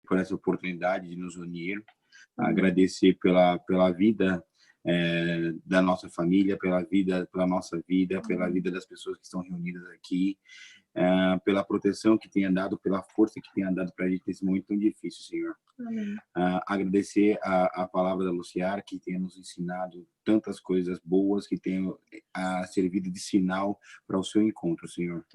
por essa oportunidade de nos unir, agradecer pela vida da nossa família, pela nossa vida, pela vida das pessoas que estão reunidas aqui, pela proteção que tenha dado, pela força que tenha dado para a gente nesse momento tão difícil, Senhor. Agradecer a palavra da Luciara, que tenha nos ensinado tantas coisas boas, que tenha servido de sinal para o seu encontro, Senhor.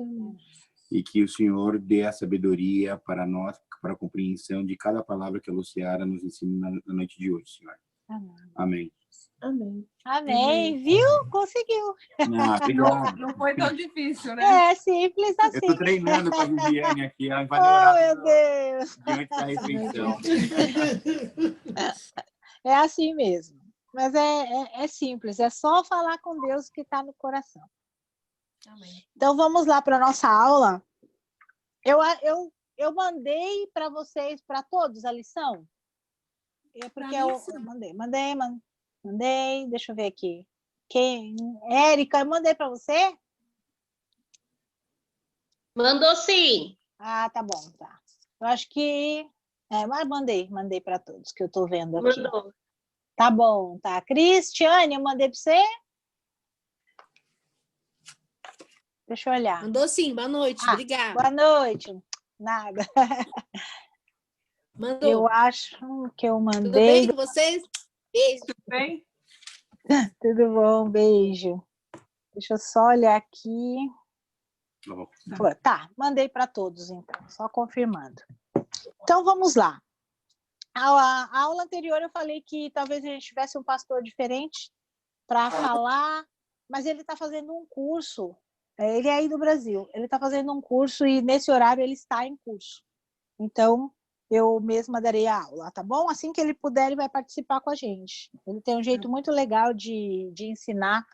E que o Senhor dê a sabedoria para nós, para a compreensão de cada palavra que a Luciara nos ensina na noite de hoje, Senhor. Amém. Amém. Amém, viu? Conseguiu. Não foi tão difícil, né? É simples assim. Eu estou treinando com a Viviane aqui, ela vai orar. Oh, meu Deus. Diante da refeição. É assim mesmo. Mas é simples, é só falar com Deus que está no coração. Amém. Então, vamos lá para a nossa aula. Eu mandei para vocês, para todos, a lição? Porque eu mandei. Deixa eu ver aqui. Érica, eu mandei para você? Mandou sim. Ah, tá bom, tá. Eu acho que... mas mandei para todos, que eu estou vendo aqui. Mandou. Tá bom, tá. Cristiane, eu mandei para você? Deixa eu olhar. Mandou sim, boa noite, obrigada. Boa noite. Nada. Mandou. Eu acho que eu mandei... Tudo bem com vocês? Beijo. Tudo bem? Tudo bom, beijo. Deixa eu só olhar aqui. Tá, mandei para todos, então, só confirmando. Então, vamos lá. A aula anterior eu falei que talvez a gente tivesse um pastor diferente para falar, mas ele está fazendo um curso, ele é aí do Brasil, ele está fazendo um curso e nesse horário ele está em curso. Então, eu mesma darei a aula, tá bom? Assim que ele puder, ele vai participar com a gente. Ele tem um jeito muito legal de ensinar,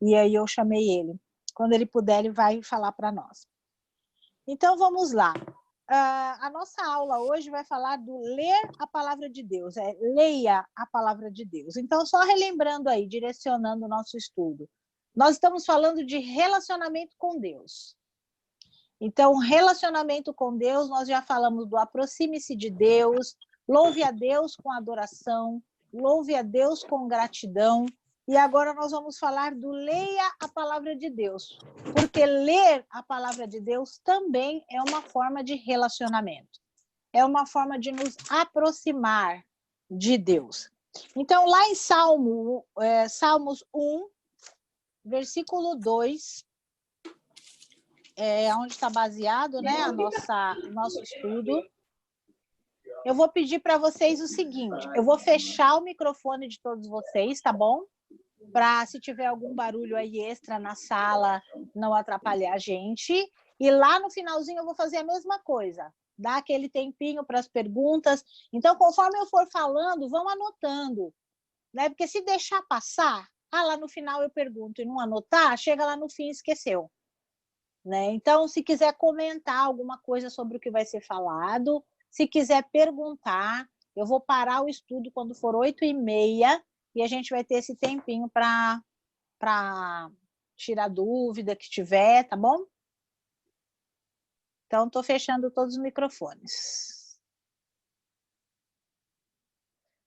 e aí eu chamei ele. Quando ele puder, ele vai falar para nós. Então, vamos lá. A nossa aula hoje vai falar do ler a palavra de Deus, leia a palavra de Deus. Então, só relembrando aí, direcionando o nosso estudo. Nós estamos falando de relacionamento com Deus. Então, relacionamento com Deus, nós já falamos do aproxime-se de Deus, louve a Deus com adoração, louve a Deus com gratidão. E agora nós vamos falar do leia a palavra de Deus, porque ler a palavra de Deus também é uma forma de relacionamento, é uma forma de nos aproximar de Deus. Então, lá em Salmos 1, versículo 2, onde está baseado, né, o nosso estudo, eu vou pedir para vocês o seguinte, eu vou fechar o microfone de todos vocês, tá bom? Para, se tiver algum barulho aí extra na sala, não atrapalhar a gente. E lá no finalzinho eu vou fazer a mesma coisa, dar aquele tempinho para as perguntas. Então, conforme eu for falando, vão anotando, né? Porque se deixar passar, lá no final eu pergunto e não anotar, chega lá no fim e esqueceu. Né? Então, se quiser comentar alguma coisa sobre o que vai ser falado, se quiser perguntar, eu vou parar o estudo quando for 8h30, e a gente vai ter esse tempinho para tirar dúvida que tiver, tá bom? Então, estou fechando todos os microfones.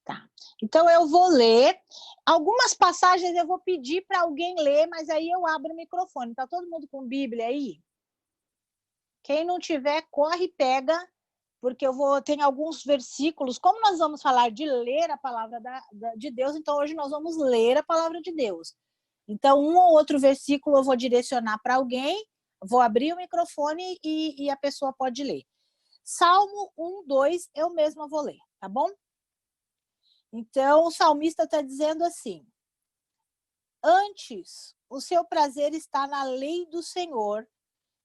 Tá. Então, eu vou ler. Algumas passagens eu vou pedir para alguém ler, mas aí eu abro o microfone. Tá todo mundo com Bíblia aí? Quem não tiver, corre e pega, porque tem alguns versículos. Como nós vamos falar de ler a palavra de Deus, então hoje nós vamos ler a palavra de Deus. Então, um ou outro versículo eu vou direcionar para alguém, vou abrir o microfone e a pessoa pode ler. Salmo 1, 2, eu mesma vou ler, tá bom? Então, o salmista está dizendo assim: antes, o seu prazer está na lei do Senhor,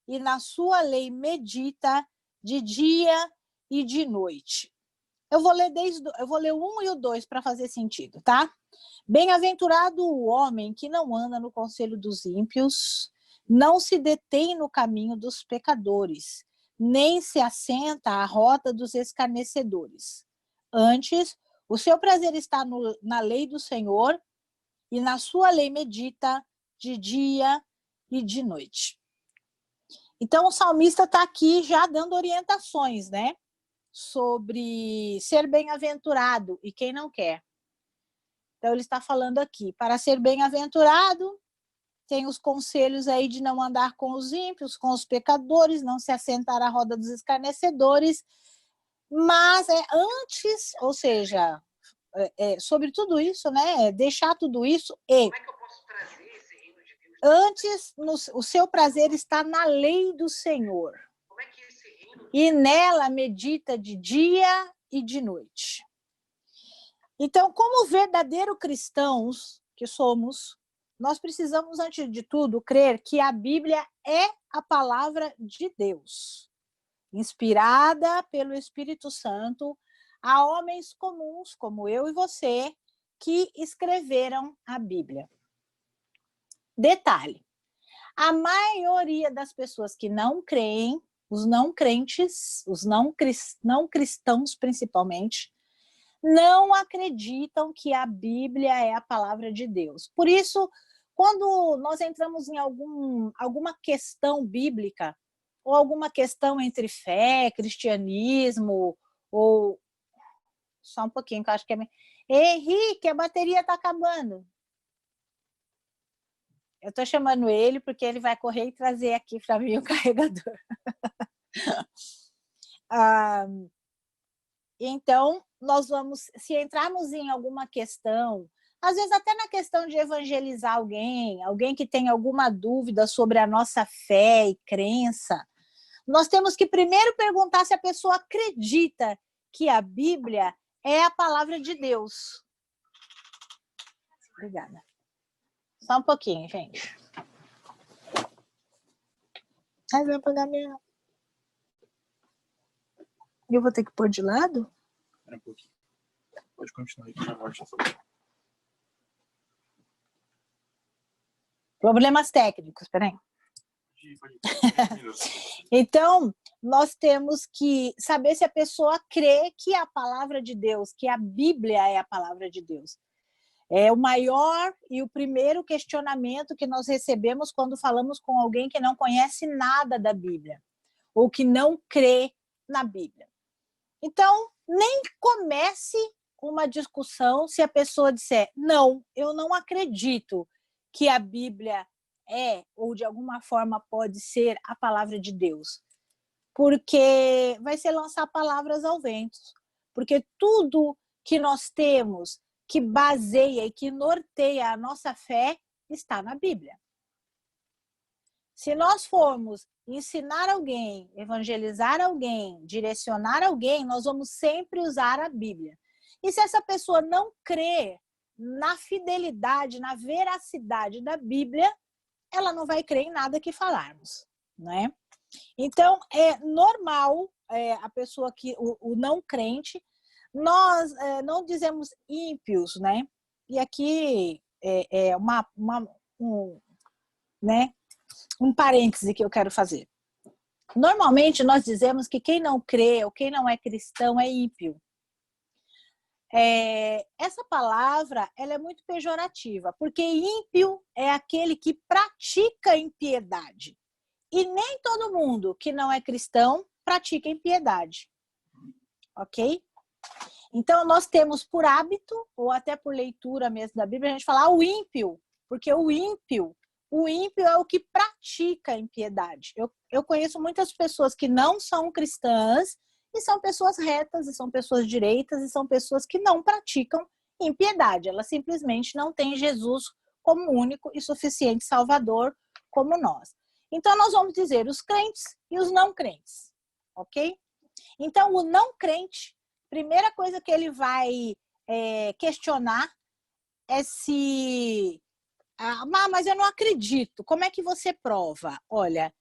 e na sua lei medita de dia e de noite. Eu vou ler o 1 e o 2 para fazer sentido, tá? Bem-aventurado o homem que não anda no conselho dos ímpios, não se detém no caminho dos pecadores, nem se assenta à roda dos escarnecedores. Antes, o seu prazer está na lei do Senhor, e na sua lei medita de dia e de noite. Então, o salmista está aqui já dando orientações, né? sobre ser bem-aventurado e quem não quer. Então, ele está falando aqui, para ser bem-aventurado, tem os conselhos aí de não andar com os ímpios, com os pecadores, não se assentar à roda dos escarnecedores, mas antes, ou seja, sobre tudo isso, né, deixar tudo isso e... Como é que eu posso trazer esse reino de Deus? Antes, o seu prazer está na lei do Senhor. Como é que esse reino... E nela medita de dia e de noite. Então, como verdadeiros cristãos que somos, nós precisamos, antes de tudo, crer que a Bíblia é a palavra de Deus, inspirada pelo Espírito Santo a homens comuns, como eu e você, que escreveram a Bíblia. Detalhe, a maioria das pessoas que não creem, os não crentes, os não cristãos principalmente, não acreditam que a Bíblia é a palavra de Deus. Por isso, quando nós entramos em alguma questão bíblica, ou alguma questão entre fé, cristianismo, ou... Só um pouquinho, que eu acho que é... Henrique, a bateria está acabando. Eu estou chamando ele porque ele vai correr e trazer aqui para mim o carregador. Então, nós vamos, se entrarmos em alguma questão, às vezes até na questão de evangelizar alguém que tem alguma dúvida sobre a nossa fé e crença, nós temos que primeiro perguntar se a pessoa acredita que a Bíblia é a palavra de Deus. Obrigada. Só um pouquinho, gente. Aí vai apagar minha... Eu vou ter que pôr de lado? Um pouquinho. Pode continuar aí com a voz. Problemas técnicos, peraí. Então, nós temos que saber se a pessoa crê que a palavra de Deus, que a Bíblia é a palavra de Deus. É o maior e o primeiro questionamento que nós recebemos quando falamos com alguém que não conhece nada da Bíblia, ou que não crê na Bíblia. Então, nem comece uma discussão se a pessoa disser, não, eu não acredito que a Bíblia é, ou de alguma forma pode ser a palavra de Deus. Porque vai ser lançar palavras ao vento. Porque tudo que nós temos que baseia e que norteia a nossa fé está na Bíblia. Se nós formos ensinar alguém, evangelizar alguém, direcionar alguém, nós vamos sempre usar a Bíblia. E se essa pessoa não crer na fidelidade, na veracidade da Bíblia, ela não vai crer em nada que falarmos, né? Então, é normal a pessoa que, o não crente, nós não dizemos ímpios, né? E aqui um parêntese que eu quero fazer. Normalmente, nós dizemos que quem não crê ou quem não é cristão é ímpio. Essa palavra ela é muito pejorativa, porque ímpio é aquele que pratica impiedade. E nem todo mundo que não é cristão pratica impiedade. Ok? Então, nós temos por hábito, ou até por leitura mesmo da Bíblia, a gente falar o ímpio, porque o ímpio é o que pratica impiedade. Eu conheço muitas pessoas que não são cristãs, e são pessoas retas, e são pessoas direitas, e são pessoas que não praticam impiedade. Elas simplesmente não têm Jesus como único e suficiente Salvador como nós. Então, nós vamos dizer os crentes e os não crentes, ok? Então, o não crente, primeira coisa que ele vai questionar é se... mas eu não acredito. Como é que você prova? Olha...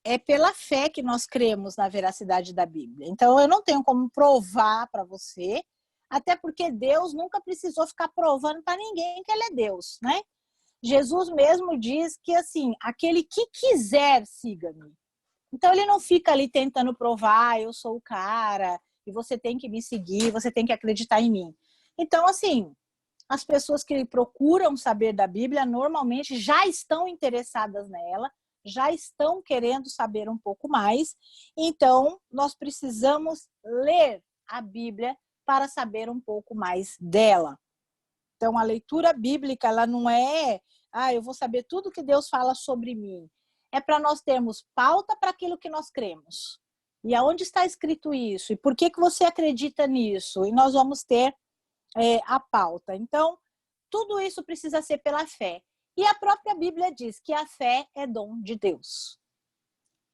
É pela fé que nós cremos na veracidade da Bíblia. Então, eu não tenho como provar para você, até porque Deus nunca precisou ficar provando para ninguém que Ele é Deus, né? Jesus mesmo diz que, assim, aquele que quiser, siga-me. Então, Ele não fica ali tentando provar, eu sou o cara, e você tem que me seguir, você tem que acreditar em mim. Então, assim, as pessoas que procuram saber da Bíblia, normalmente já estão interessadas nela, já estão querendo saber um pouco mais. Então, nós precisamos ler a Bíblia para saber um pouco mais dela. Então, a leitura bíblica, ela não é, eu vou saber tudo que Deus fala sobre mim. É para nós termos pauta para aquilo que nós cremos. E aonde está escrito isso? E por que você acredita nisso? E nós vamos ter a pauta. Então, tudo isso precisa ser pela fé. E a própria Bíblia diz que a fé é dom de Deus.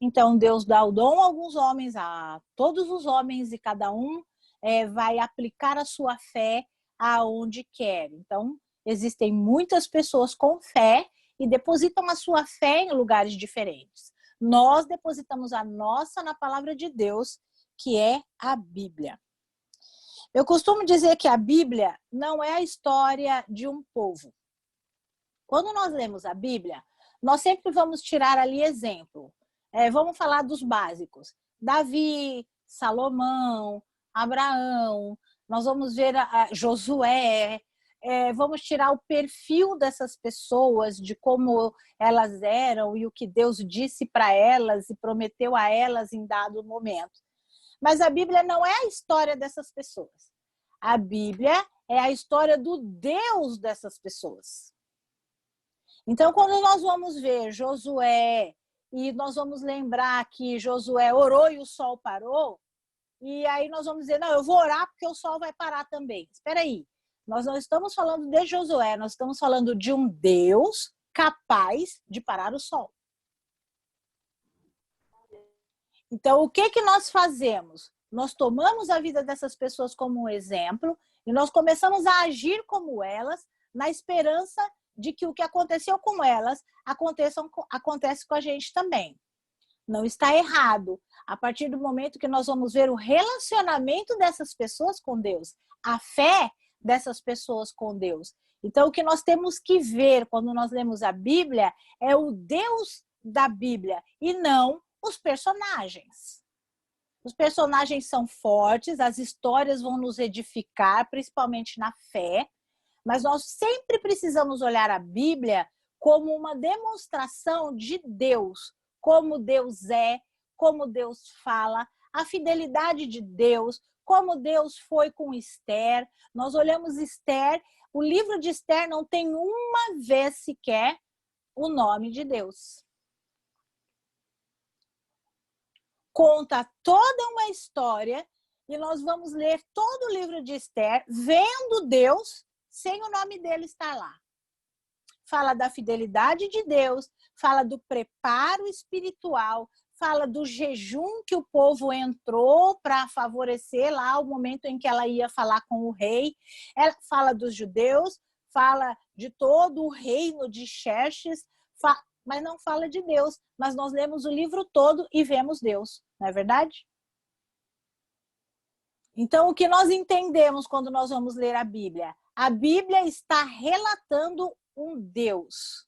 Então, Deus dá o dom a alguns homens, a todos os homens, e cada um vai aplicar a sua fé aonde quer. Então, existem muitas pessoas com fé e depositam a sua fé em lugares diferentes. Nós depositamos a nossa na palavra de Deus, que é a Bíblia. Eu costumo dizer que a Bíblia não é a história de um povo. Quando nós lemos a Bíblia, nós sempre vamos tirar ali exemplo. Vamos falar dos básicos. Davi, Salomão, Abraão, nós vamos ver Josué, vamos tirar o perfil dessas pessoas, de como elas eram e o que Deus disse para elas e prometeu a elas em dado momento. Mas a Bíblia não é a história dessas pessoas. A Bíblia é a história do Deus dessas pessoas. Então, quando nós vamos ver Josué, e nós vamos lembrar que Josué orou e o sol parou, e aí nós vamos dizer, não, eu vou orar porque o sol vai parar também. Espera aí, nós não estamos falando de Josué, nós estamos falando de um Deus capaz de parar o sol. Então, o que nós fazemos? Nós tomamos a vida dessas pessoas como um exemplo e nós começamos a agir como elas, na esperança de que o que aconteceu com elas acontece com a gente também. Não está errado. A partir do momento que nós vamos ver o relacionamento dessas pessoas com Deus, a fé dessas pessoas com Deus. Então, o que nós temos que ver quando nós lemos a Bíblia é o Deus da Bíblia e não os personagens. Os personagens são fortes, as histórias vão nos edificar, principalmente na fé, mas nós sempre precisamos olhar a Bíblia como uma demonstração de Deus, como Deus é, como Deus fala, a fidelidade de Deus, como Deus foi com Esther. Nós olhamos Esther, o livro de Esther não tem uma vez sequer o nome de Deus. Conta toda uma história e nós vamos ler todo o livro de Esther vendo Deus sem o nome dele estar lá. Fala da fidelidade de Deus, fala do preparo espiritual, fala do jejum que o povo entrou para favorecer lá o momento em que ela ia falar com o rei. Ela fala dos judeus, fala de todo o reino de Xerxes, mas não fala de Deus. Mas nós lemos o livro todo e vemos Deus, não é verdade? Então, o que nós entendemos quando nós vamos ler a Bíblia? A Bíblia está relatando um Deus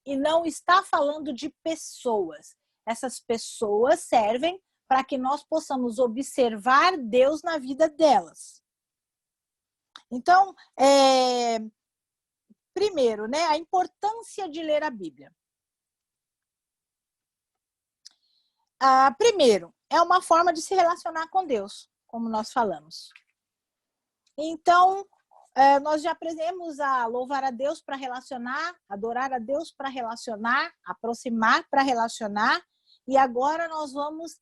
e não está falando de pessoas. Essas pessoas servem para que nós possamos observar Deus na vida delas. Então, primeiro, né, a importância de ler a Bíblia. Primeiro, é uma forma de se relacionar com Deus, como nós falamos. Então, nós já aprendemos a louvar a Deus para relacionar, adorar a Deus para relacionar, aproximar para relacionar, e agora nós vamos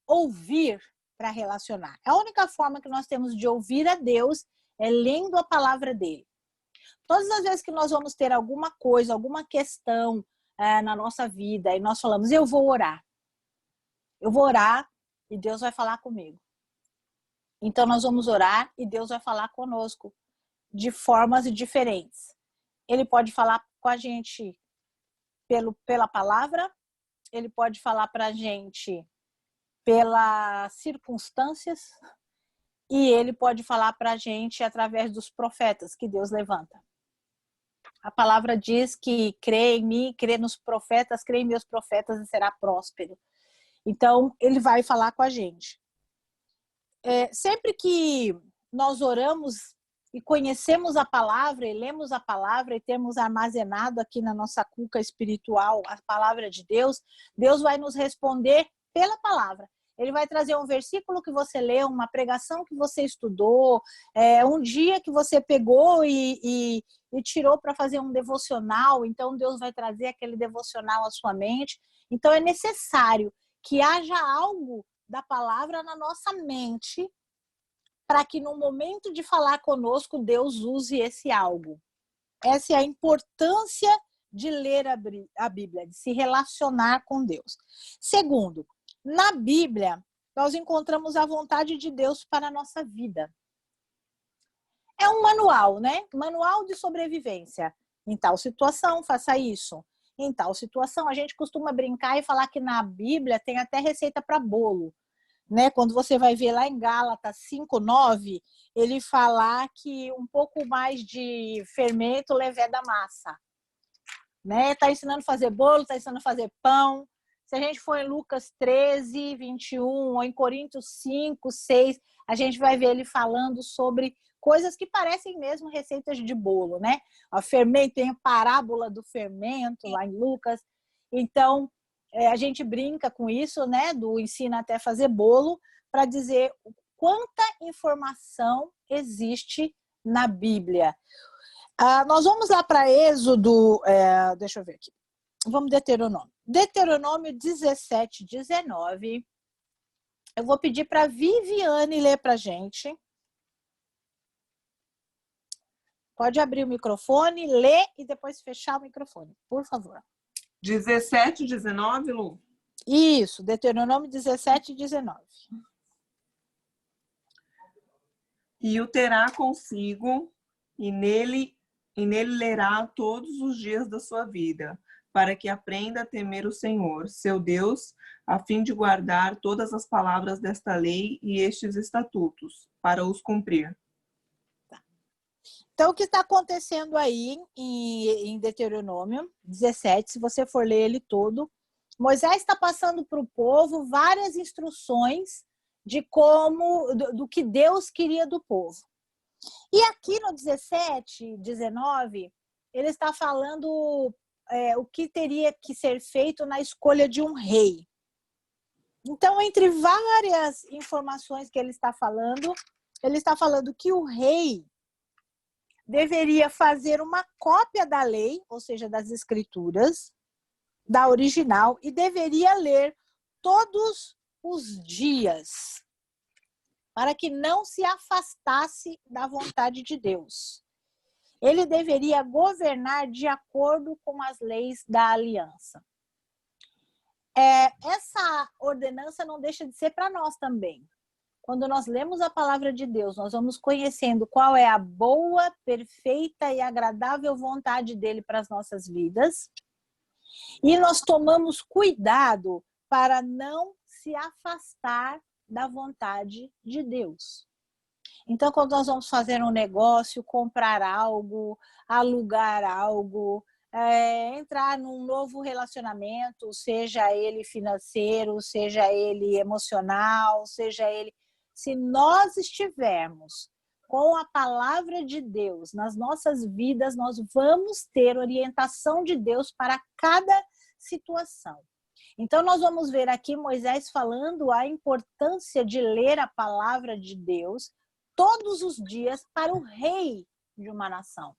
ouvir para relacionar. A única forma que nós temos de ouvir a Deus é lendo a palavra dele. Todas as vezes que nós vamos ter alguma coisa, alguma questão na nossa vida, e nós falamos, eu vou orar e Deus vai falar comigo. Então nós vamos orar e Deus vai falar conosco de formas diferentes. Ele pode falar com a gente pela palavra, ele pode falar para a gente pelas circunstâncias e ele pode falar para a gente através dos profetas que Deus levanta. A palavra diz que crê em mim, crê nos profetas, crê em meus profetas e será próspero. Então, ele vai falar com a gente. Sempre que nós oramos e conhecemos a palavra e lemos a palavra e temos armazenado aqui na nossa cuca espiritual a palavra de Deus, Deus vai nos responder pela palavra. Ele vai trazer um versículo que você leu, uma pregação que você estudou, um dia que você pegou e tirou para fazer um devocional, então Deus vai trazer aquele devocional à sua mente. Então é necessário que haja algo da palavra na nossa mente para que no momento de falar conosco, Deus use esse algo. Essa é a importância de ler a Bíblia, de se relacionar com Deus. Segundo, na Bíblia, nós encontramos a vontade de Deus para a nossa vida. É um manual, né? Manual de sobrevivência. Em tal situação, faça isso. Em tal situação, a gente costuma brincar e falar que na Bíblia tem até receita para bolo. Né? Quando você vai ver lá em Gálatas 5:9, ele fala que um pouco mais de fermento leveda a massa. Né? Tá ensinando a fazer bolo, tá ensinando a fazer pão. Se a gente for em Lucas 13:21 ou em Coríntios 5:6, a gente vai ver ele falando sobre coisas que parecem mesmo receitas de bolo, né? O fermento, tem a parábola do fermento lá em Lucas. Então, a gente brinca com isso, né? Do ensina até fazer bolo, para dizer quanta informação existe na Bíblia. Nós vamos lá para Êxodo, deixa eu ver aqui. Vamos Deuteronômio. Deuteronômio 17:19. Eu vou pedir para a Viviane ler para a gente. Pode abrir o microfone, ler e depois fechar o microfone, por favor. 17:19, Lu? Isso, Deuteronômio 17:19. E o terá consigo, e nele lerá todos os dias da sua vida, para que aprenda a temer o Senhor, seu Deus, a fim de guardar todas as palavras desta lei e estes estatutos, para os cumprir. Então, o que está acontecendo aí em Deuteronômio 17, se você for ler ele todo, Moisés está passando para o povo várias instruções de do que Deus queria do povo. E aqui no 17:19, ele está falando o que teria que ser feito na escolha de um rei. Então, entre várias informações que ele está falando que o rei deveria fazer uma cópia da lei, ou seja, das escrituras, da original, e deveria ler todos os dias, para que não se afastasse da vontade de Deus. Ele deveria governar de acordo com as leis da aliança. Essa ordenança não deixa de ser para nós também. Quando nós lemos a palavra de Deus, nós vamos conhecendo qual é a boa, perfeita e agradável vontade dele para as nossas vidas. E nós tomamos cuidado para não se afastar da vontade de Deus. Então, quando nós vamos fazer um negócio, comprar algo, alugar algo, entrar num novo relacionamento, seja ele financeiro, seja ele emocional, seja ele... Se nós estivermos com a palavra de Deus nas nossas vidas, nós vamos ter orientação de Deus para cada situação. Então, nós vamos ver aqui Moisés falando a importância de ler a palavra de Deus todos os dias para o rei de uma nação.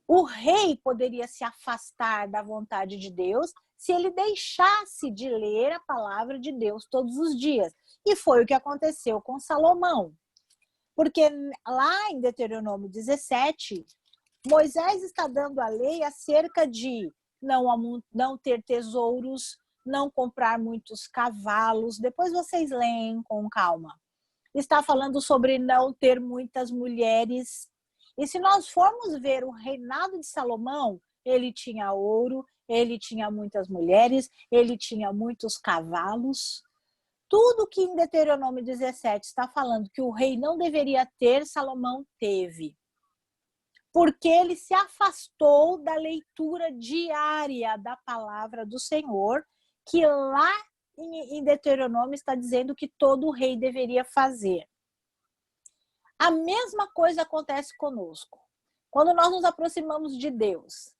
O rei poderia se afastar da vontade de Deus se ele deixasse de ler a palavra de Deus todos os dias. E foi o que aconteceu com Salomão. Porque lá em Deuteronômio 17, Moisés está dando a lei acerca de não ter tesouros, não comprar muitos cavalos. Depois vocês leem com calma. Está falando sobre não ter muitas mulheres. E se nós formos ver o reinado de Salomão, ele tinha ouro, ele tinha muitas mulheres, ele tinha muitos cavalos. Tudo que em Deuteronômio 17 está falando que o rei não deveria ter, Salomão teve. Porque ele se afastou da leitura diária da palavra do Senhor, que lá em Deuteronômio está dizendo que todo rei deveria fazer. A mesma coisa acontece conosco. Quando nós nos aproximamos de Deus,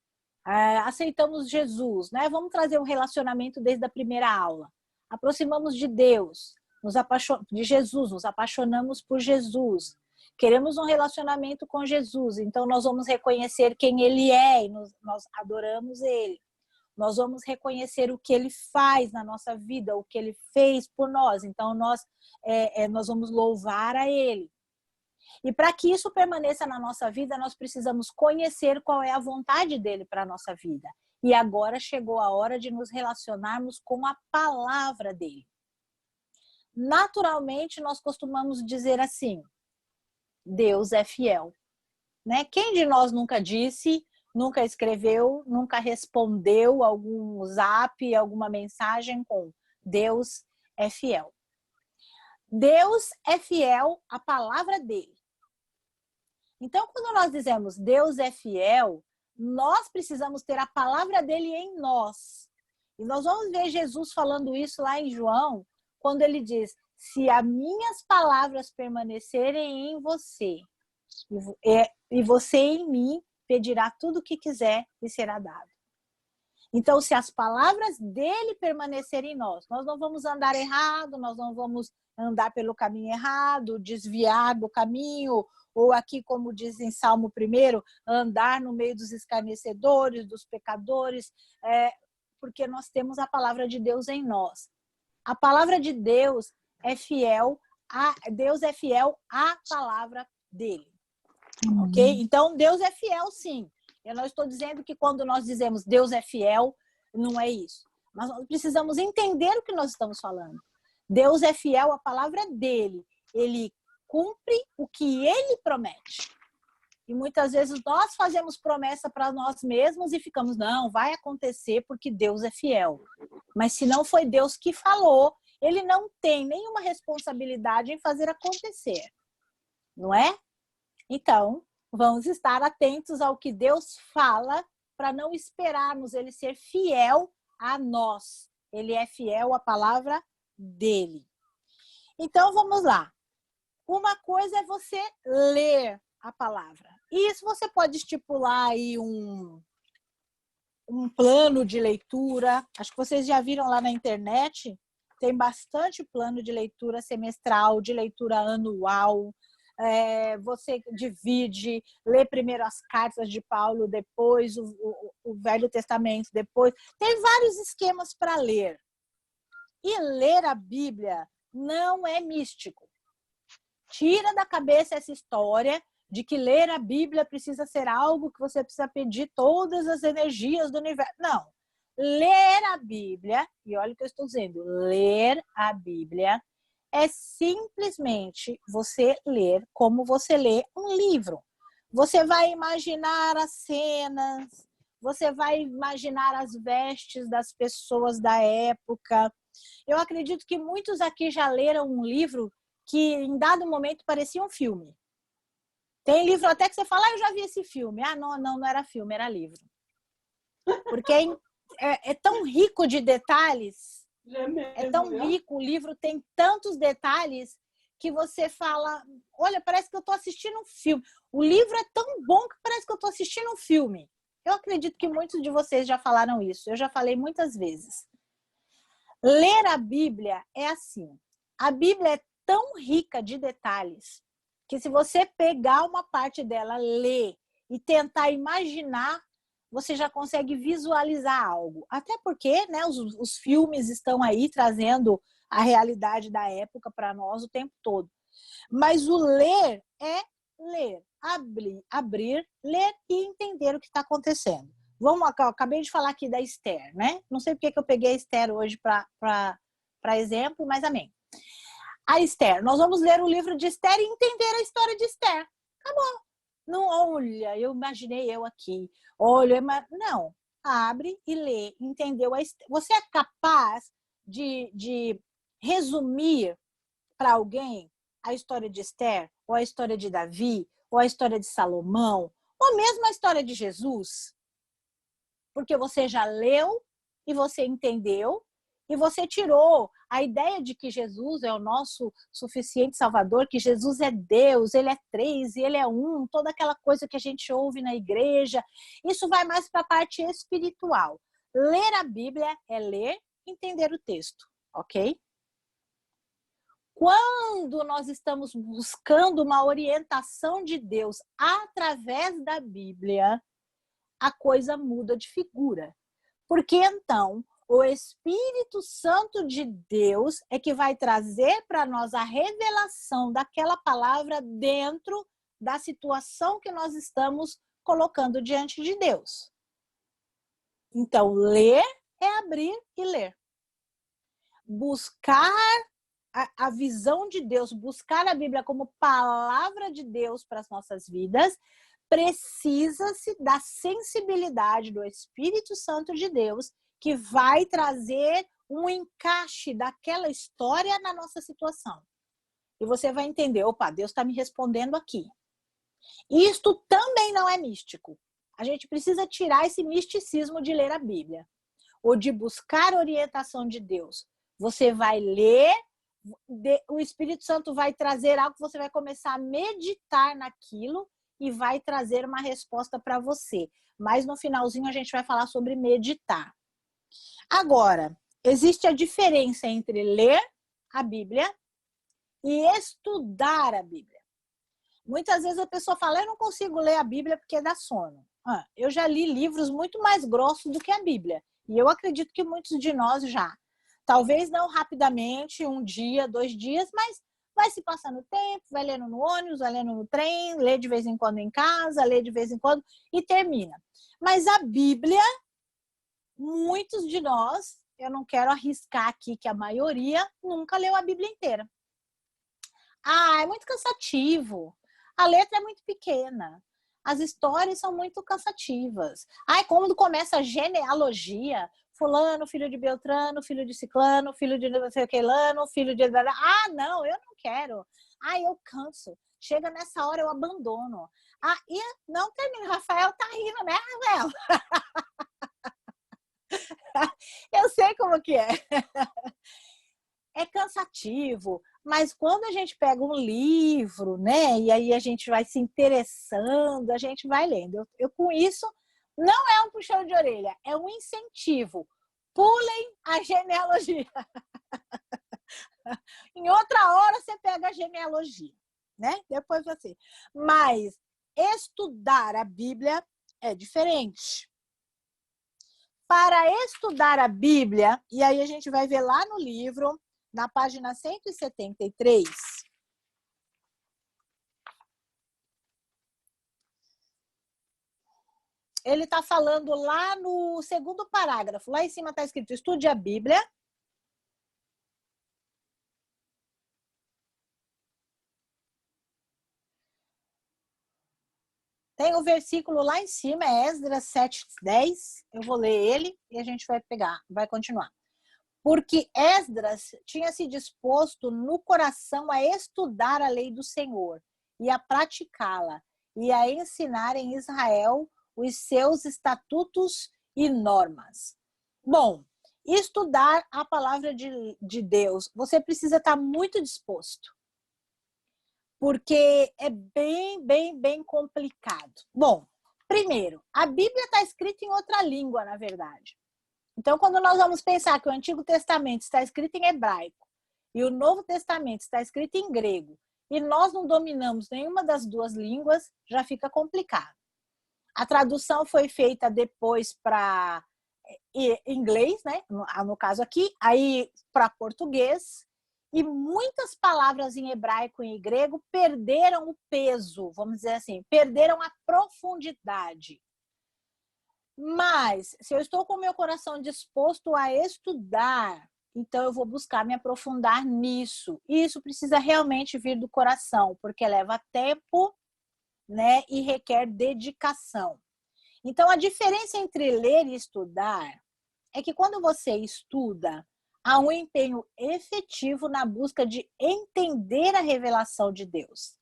aceitamos Jesus, né? Vamos trazer um relacionamento desde a primeira aula. Aproximamos de Deus, de Jesus, nos apaixonamos por Jesus. Queremos um relacionamento com Jesus, então nós vamos reconhecer quem Ele é e nós adoramos Ele. Nós vamos reconhecer o que Ele faz na nossa vida, o que Ele fez por nós. Então nós vamos louvar a Ele. E para que isso permaneça na nossa vida, nós precisamos conhecer qual é a vontade dele para a nossa vida. E agora chegou a hora de nos relacionarmos com a palavra dele. Naturalmente, nós costumamos dizer assim, Deus é fiel. Né? Quem de nós nunca disse, nunca escreveu, nunca respondeu algum zap, alguma mensagem com Deus é fiel? Deus é fiel à palavra dele. Então, quando nós dizemos Deus é fiel, nós precisamos ter a palavra dele em nós. E nós vamos ver Jesus falando isso lá em João, quando ele diz, se as minhas palavras permanecerem em você, e você em mim, pedirá tudo o que quiser e será dado. Então, se as palavras dele permanecerem em nós, nós não vamos andar errado, nós não vamos andar pelo caminho errado, desviar do caminho, ou aqui, como diz em Salmo 1, andar no meio dos escarnecedores, dos pecadores, porque nós temos a palavra de Deus em nós. A palavra de Deus é fiel, Deus é fiel à palavra dele. Ok? Então, Deus é fiel, sim. Eu não estou dizendo que quando nós dizemos Deus é fiel, não é isso. Mas nós precisamos entender o que nós estamos falando. Deus é fiel à palavra dele. Ele cumpre o que ele promete. E muitas vezes nós fazemos promessa para nós mesmos e ficamos, não, vai acontecer porque Deus é fiel. Mas se não foi Deus que falou, ele não tem nenhuma responsabilidade em fazer acontecer. Não é? Então, vamos estar atentos ao que Deus fala para não esperarmos ele ser fiel a nós. Ele é fiel à palavra dele. Então, vamos lá. Uma coisa é você ler a palavra. E isso você pode estipular aí um plano de leitura. Acho que vocês já viram lá na internet. Tem bastante plano de leitura semestral, de leitura anual. Você divide, lê primeiro as cartas de Paulo, depois o Velho Testamento, depois. Tem vários esquemas para ler. E ler a Bíblia não é místico. Tira da cabeça essa história de que ler a Bíblia precisa ser algo que você precisa pedir todas as energias do universo. Não. Ler a Bíblia, e olha o que eu estou dizendo, ler a Bíblia é simplesmente você ler como você lê um livro. Você vai imaginar as cenas, você vai imaginar as vestes das pessoas da época. Eu acredito que muitos aqui já leram um livro que em dado momento parecia um filme. Tem livro até que você fala, eu já vi esse filme. Não era filme, era livro. Porque é tão rico de detalhes, é tão rico, o livro tem tantos detalhes que você fala, olha, parece que eu estou assistindo um filme. O livro é tão bom que parece que eu estou assistindo um filme. Eu acredito que muitos de vocês já falaram isso, eu já falei muitas vezes. Ler a Bíblia é assim, a Bíblia é tão rica de detalhes que se você pegar uma parte dela, ler e tentar imaginar, você já consegue visualizar algo. Até porque, né, os filmes estão aí trazendo a realidade da época para nós o tempo todo. Mas o ler é ler, abrir, ler e entender o que está acontecendo. Eu acabei de falar aqui da Esther, né? Não sei porque que eu peguei a Esther hoje para exemplo, mas amém. A Esther, nós vamos ler o livro de Esther e entender a história de Esther. Acabou. Não, olha, eu imaginei eu aqui. Olha, mas não. Abre e lê, entendeu? Você é capaz de resumir para alguém a história de Esther, ou a história de Davi, ou a história de Salomão, ou mesmo a história de Jesus? Porque você já leu e você entendeu e você tirou a ideia de que Jesus é o nosso suficiente Salvador, que Jesus é Deus, Ele é três e Ele é um, toda aquela coisa que a gente ouve na igreja, isso vai mais para a parte espiritual. Ler a Bíblia é ler, entender o texto, ok? Quando nós estamos buscando uma orientação de Deus através da Bíblia, a coisa muda de figura. Porque então, o Espírito Santo de Deus é que vai trazer para nós a revelação daquela palavra dentro da situação que nós estamos colocando diante de Deus. Então, ler é abrir e ler. Buscar a visão de Deus, buscar a Bíblia como palavra de Deus para as nossas vidas, precisa-se da sensibilidade do Espírito Santo de Deus, que vai trazer um encaixe daquela história na nossa situação. E você vai entender, opa, Deus está me respondendo aqui. Isto também não é místico. A gente precisa tirar esse misticismo de ler a Bíblia, ou de buscar orientação de Deus. Você vai ler, o Espírito Santo vai trazer algo, você vai começar a meditar naquilo e vai trazer uma resposta para você. Mas no finalzinho a gente vai falar sobre meditar. Agora, existe a diferença entre ler a Bíblia e estudar a Bíblia. Muitas vezes a pessoa fala, eu não consigo ler a Bíblia porque dá sono. Eu já li livros muito mais grossos do que a Bíblia. E eu acredito que muitos de nós já. Talvez não rapidamente, 1 dia, 2 dias, mas vai se passando o tempo, vai lendo no ônibus, vai lendo no trem, lê de vez em quando em casa, lê de vez em quando e termina. Mas a Bíblia, muitos de nós, eu não quero arriscar aqui que a maioria nunca leu a Bíblia inteira. É muito cansativo. A letra é muito pequena. As histórias são muito cansativas. Quando começa a genealogia, fulano, filho de Beltrano, filho de Ciclano, filho de não sei o que lano, filho de... não, eu não quero. Eu canso. Chega nessa hora, eu abandono. E não termina. Rafael tá rindo, né, Rafael? Eu sei como que é. É cansativo, mas quando a gente pega um livro, né, e aí a gente vai se interessando, a gente vai lendo. Eu com isso, não é um puxão de orelha, é um incentivo. Pulem a genealogia. Em outra hora você pega a genealogia, né? Depois você. Mas estudar a Bíblia é diferente. Para estudar a Bíblia, e aí a gente vai ver lá no livro, na página 173, ele está falando lá no 2º parágrafo, lá em cima está escrito, estude a Bíblia. Tem o versículo lá em cima, é Esdras 7:10. Eu vou ler ele e a gente vai continuar. Porque Esdras tinha se disposto no coração a estudar a lei do Senhor e a praticá-la e a ensinar em Israel os seus estatutos e normas. Bom, estudar a palavra de Deus, você precisa estar muito disposto. Porque é bem complicado. Bom, primeiro, a Bíblia está escrita em outra língua, na verdade. Então, quando nós vamos pensar que o Antigo Testamento está escrito em hebraico e o Novo Testamento está escrito em grego e nós não dominamos nenhuma das duas línguas, já fica complicado. A tradução foi feita depois para inglês, né? No caso aqui, aí para português. E muitas palavras em hebraico e em grego perderam o peso, vamos dizer assim, perderam a profundidade. Mas, se eu estou com o meu coração disposto a estudar, então eu vou buscar me aprofundar nisso. E isso precisa realmente vir do coração, porque leva tempo, né, e requer dedicação. Então, a diferença entre ler e estudar é que quando você estuda, há um empenho efetivo na busca de entender a revelação de Deus.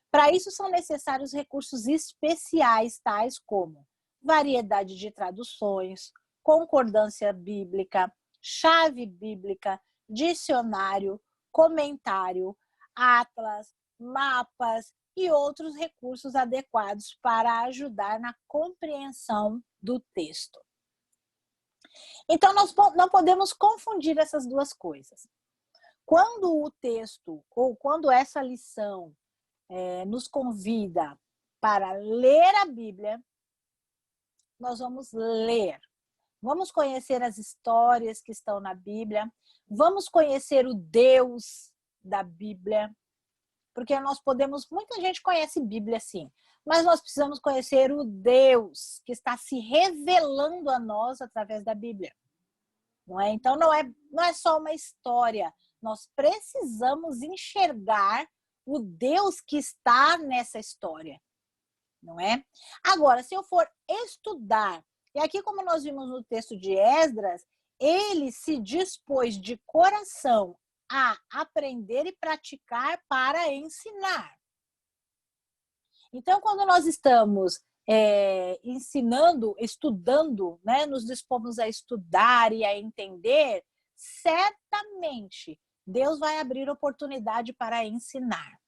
Para isso são necessários recursos especiais, tais como variedade de traduções, concordância bíblica, chave bíblica, dicionário, comentário, atlas, mapas e outros recursos adequados para ajudar na compreensão do texto. Então, nós não podemos confundir essas duas coisas. Quando o texto, ou quando essa lição nos convida para ler a Bíblia, nós vamos ler. Vamos conhecer as histórias que estão na Bíblia, vamos conhecer o Deus da Bíblia, porque muita gente conhece Bíblia sim, mas nós precisamos conhecer o Deus que está se revelando a nós através da Bíblia. Não é? Então não é só uma história, nós precisamos enxergar o Deus que está nessa história, não é? Agora, se eu for estudar, e aqui como nós vimos no texto de Esdras, ele se dispôs de coração a aprender e praticar para ensinar. Então, quando nós estamos ensinando, estudando, né, nos dispomos a estudar e a entender, certamente Deus vai abrir oportunidade para ensinar.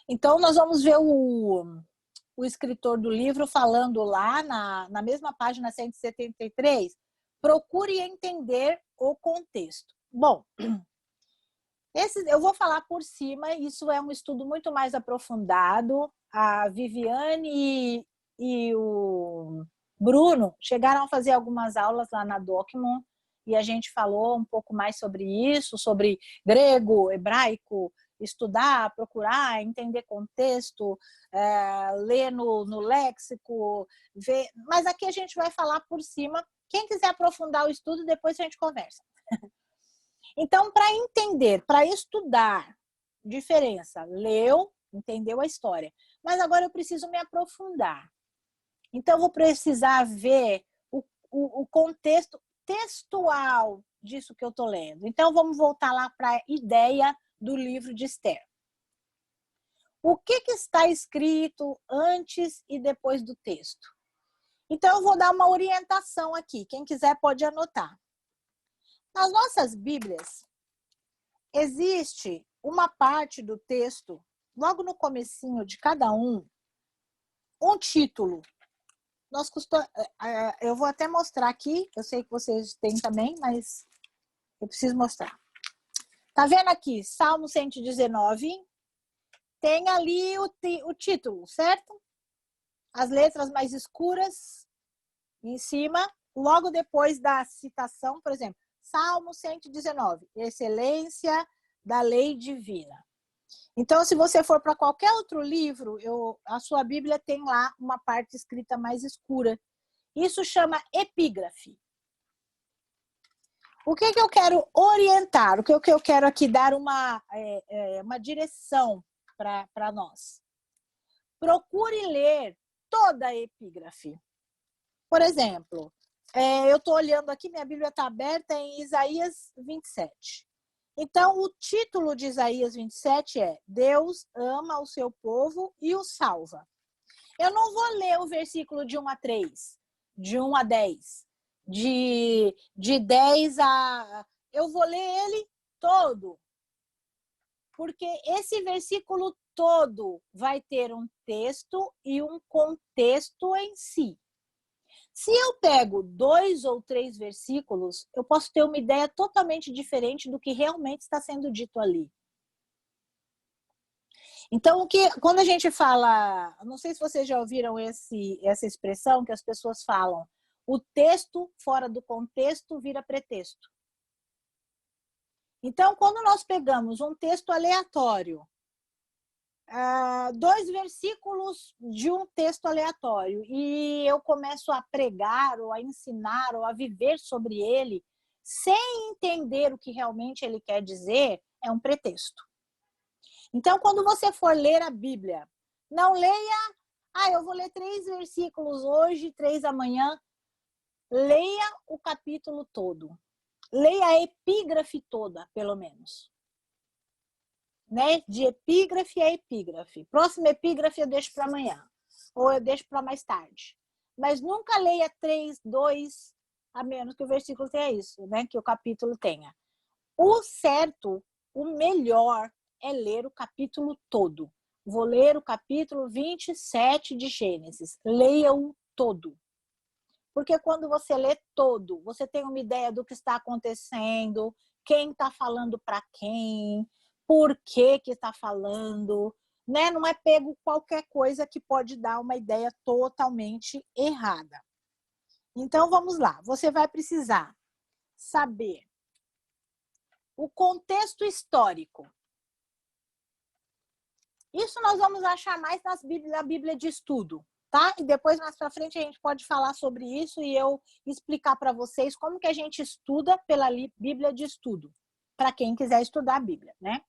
Então, nós vamos ver o escritor do livro falando lá na mesma página 173, procure entender o contexto. Bom, eu vou falar por cima, isso é um estudo muito mais aprofundado. A Viviane e o Bruno chegaram a fazer algumas aulas lá na Docmon e a gente falou um pouco mais sobre isso, sobre grego, hebraico, estudar, procurar, entender contexto, ler no léxico, ver. Mas aqui a gente vai falar por cima. Quem quiser aprofundar o estudo, depois a gente conversa. Então, para entender, para estudar, diferença, leu, entendeu a história. Mas agora eu preciso me aprofundar. Então, eu vou precisar ver o contexto textual disso que eu estou lendo. Então, vamos voltar lá para a ideia do livro de Esther. O que está escrito antes e depois do texto? Então, eu vou dar uma orientação aqui. Quem quiser pode anotar. Nas nossas Bíblias, existe uma parte do texto, logo no comecinho de cada um título. Eu vou até mostrar aqui, eu sei que vocês têm também, mas eu preciso mostrar. Tá vendo aqui? Salmo 119. Tem ali o título, certo? As letras mais escuras em cima, logo depois da citação, por exemplo, Salmo 119, excelência da lei divina. Então, se você for para qualquer outro livro, a sua Bíblia tem lá uma parte escrita mais escura. Isso chama epígrafe. O que eu quero orientar? O que eu quero aqui dar uma direção para nós? Procure ler toda a epígrafe. Por exemplo, eu estou olhando aqui, minha Bíblia está aberta em Isaías 27. Então, o título de Isaías 27 é Deus ama o seu povo e o salva. Eu não vou ler o versículo de 1 a 3, de 1 a 10, de 10 a... Eu vou ler ele todo. Porque esse versículo todo vai ter um texto e um contexto em si. Se eu pego 2 ou 3 versículos, eu posso ter uma ideia totalmente diferente do que realmente está sendo dito ali. Então, quando a gente fala, não sei se vocês já ouviram essa expressão que as pessoas falam, o texto fora do contexto vira pretexto. Então, quando nós pegamos um texto aleatório, 2 versículos de um texto aleatório e eu começo a pregar ou a ensinar ou a viver sobre ele sem entender o que realmente ele quer dizer, é um pretexto. Então, quando você for ler a Bíblia, não leia, eu vou ler 3 versículos hoje, 3 amanhã. Leia o capítulo todo. Leia a epígrafe toda, pelo menos. Né? De epígrafe a epígrafe. Próxima epígrafe eu deixo para amanhã. Ou eu deixo para mais tarde. Mas nunca leia 3, 2, a menos que o versículo tenha isso, né? Que o capítulo tenha. O certo, o melhor é ler o capítulo todo. Vou ler o capítulo 27 de Gênesis. Leia-o todo. Porque quando você lê todo, você tem uma ideia do que está acontecendo, quem está falando para quem, por que está falando, né? Não é pego qualquer coisa que pode dar uma ideia totalmente errada. Então, vamos lá. Você vai precisar saber o contexto histórico. Isso nós vamos achar mais na Bíblia de estudo, tá? E depois, mais para frente, a gente pode falar sobre isso e eu explicar para vocês como que a gente estuda pela Bíblia de estudo, para quem quiser estudar a Bíblia, né?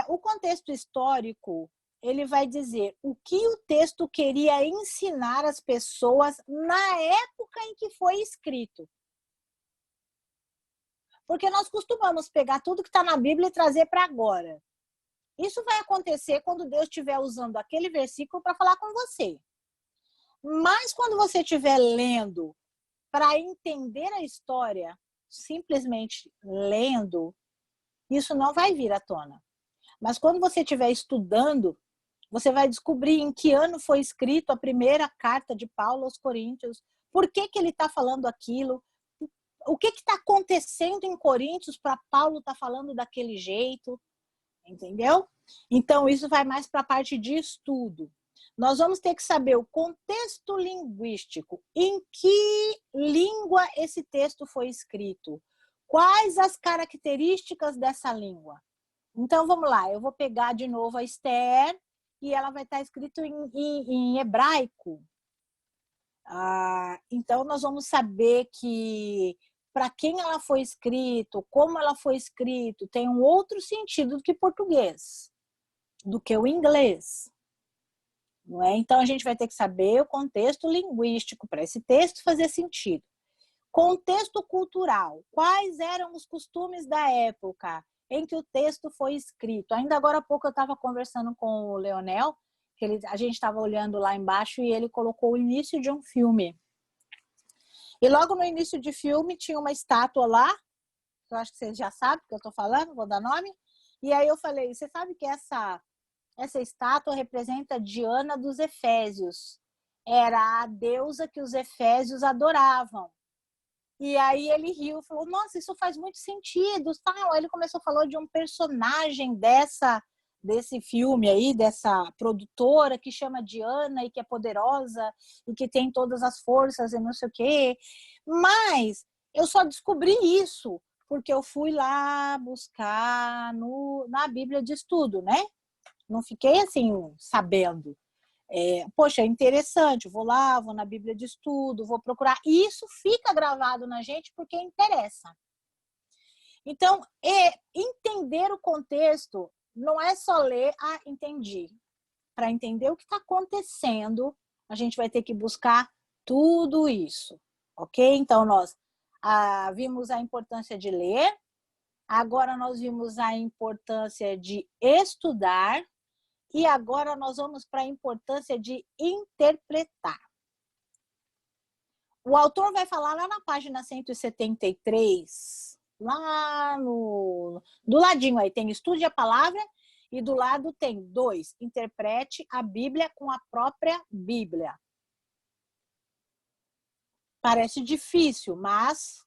O contexto histórico, ele vai dizer o que o texto queria ensinar as pessoas na época em que foi escrito. Porque nós costumamos pegar tudo que está na Bíblia e trazer para agora. Isso vai acontecer quando Deus estiver usando aquele versículo para falar com você. Mas quando você estiver lendo para entender a história, simplesmente lendo, isso não vai vir à tona. Mas quando você estiver estudando, você vai descobrir em que ano foi escrito a primeira carta de Paulo aos Coríntios, por que ele está falando aquilo, o que está acontecendo em Coríntios para Paulo estar falando daquele jeito. Entendeu? Então, isso vai mais para a parte de estudo. Nós vamos ter que saber o contexto linguístico, em que língua esse texto foi escrito, quais as características dessa língua. Então, vamos lá, eu vou pegar de novo a Esther e ela vai estar escrito em hebraico. Então, nós vamos saber que para quem ela foi escrito, como ela foi escrito, tem um outro sentido do que português, do que o inglês. Não é? Então, a gente vai ter que saber o contexto linguístico para esse texto fazer sentido. Contexto cultural. Quais eram os costumes da época em que o texto foi escrito? Ainda agora há pouco eu estava conversando com o Leonel, que a gente estava olhando lá embaixo e ele colocou o início de um filme. E logo no início de filme tinha uma estátua lá, que eu acho que vocês já sabem o que eu estou falando, vou dar nome. E aí eu falei, você sabe que essa estátua representa Diana dos Efésios. Era a deusa que os efésios adoravam. E aí ele riu e falou, nossa, isso faz muito sentido. Tal. Aí ele começou a falar de um personagem desse filme aí, dessa produtora que chama Diana e que é poderosa e que tem todas as forças e não sei o quê. Mas eu só descobri isso porque eu fui lá buscar na Bíblia de estudo, né? Não fiquei assim, sabendo. Poxa, é interessante, vou lá, vou na Bíblia de estudo, vou procurar. E isso fica gravado na gente porque interessa. Então, entender o contexto não é só ler, entendi. Para entender o que está acontecendo, a gente vai ter que buscar tudo isso, ok? Então, nós vimos a importância de ler, agora nós vimos a importância de estudar, e agora nós vamos para a importância de interpretar. O autor vai falar lá na página 173, lá do ladinho aí, tem estude a palavra e do lado tem 2, interprete a Bíblia com a própria Bíblia. Parece difícil, mas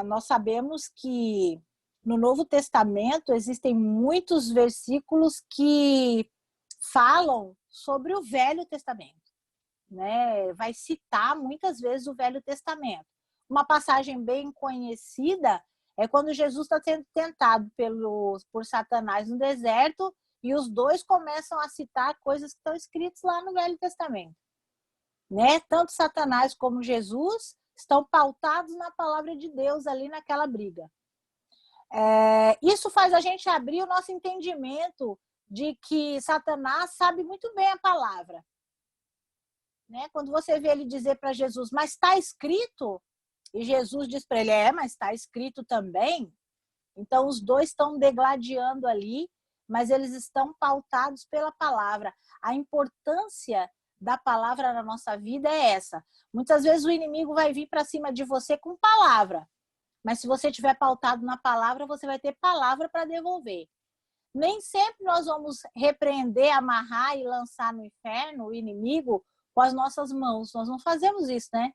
nós sabemos que no Novo Testamento existem muitos versículos que falam sobre o Velho Testamento, né? Vai citar muitas vezes o Velho Testamento. Uma passagem bem conhecida é quando Jesus está sendo tentado por Satanás no deserto e os dois começam a citar coisas que estão escritas lá no Velho Testamento, né? Tanto Satanás como Jesus estão pautados na palavra de Deus ali naquela briga. Isso faz a gente abrir o nosso entendimento de que Satanás sabe muito bem a palavra, né? Quando você vê ele dizer para Jesus, mas está escrito, e Jesus diz para ele, mas está escrito também. Então os dois estão degladiando ali, mas eles estão pautados pela palavra. A importância da palavra na nossa vida é essa. Muitas vezes o inimigo vai vir para cima de você com palavra, mas se você estiver pautado na palavra, você vai ter palavra para devolver. Nem sempre nós vamos repreender, amarrar e lançar no inferno o inimigo com as nossas mãos. Nós não fazemos isso, né?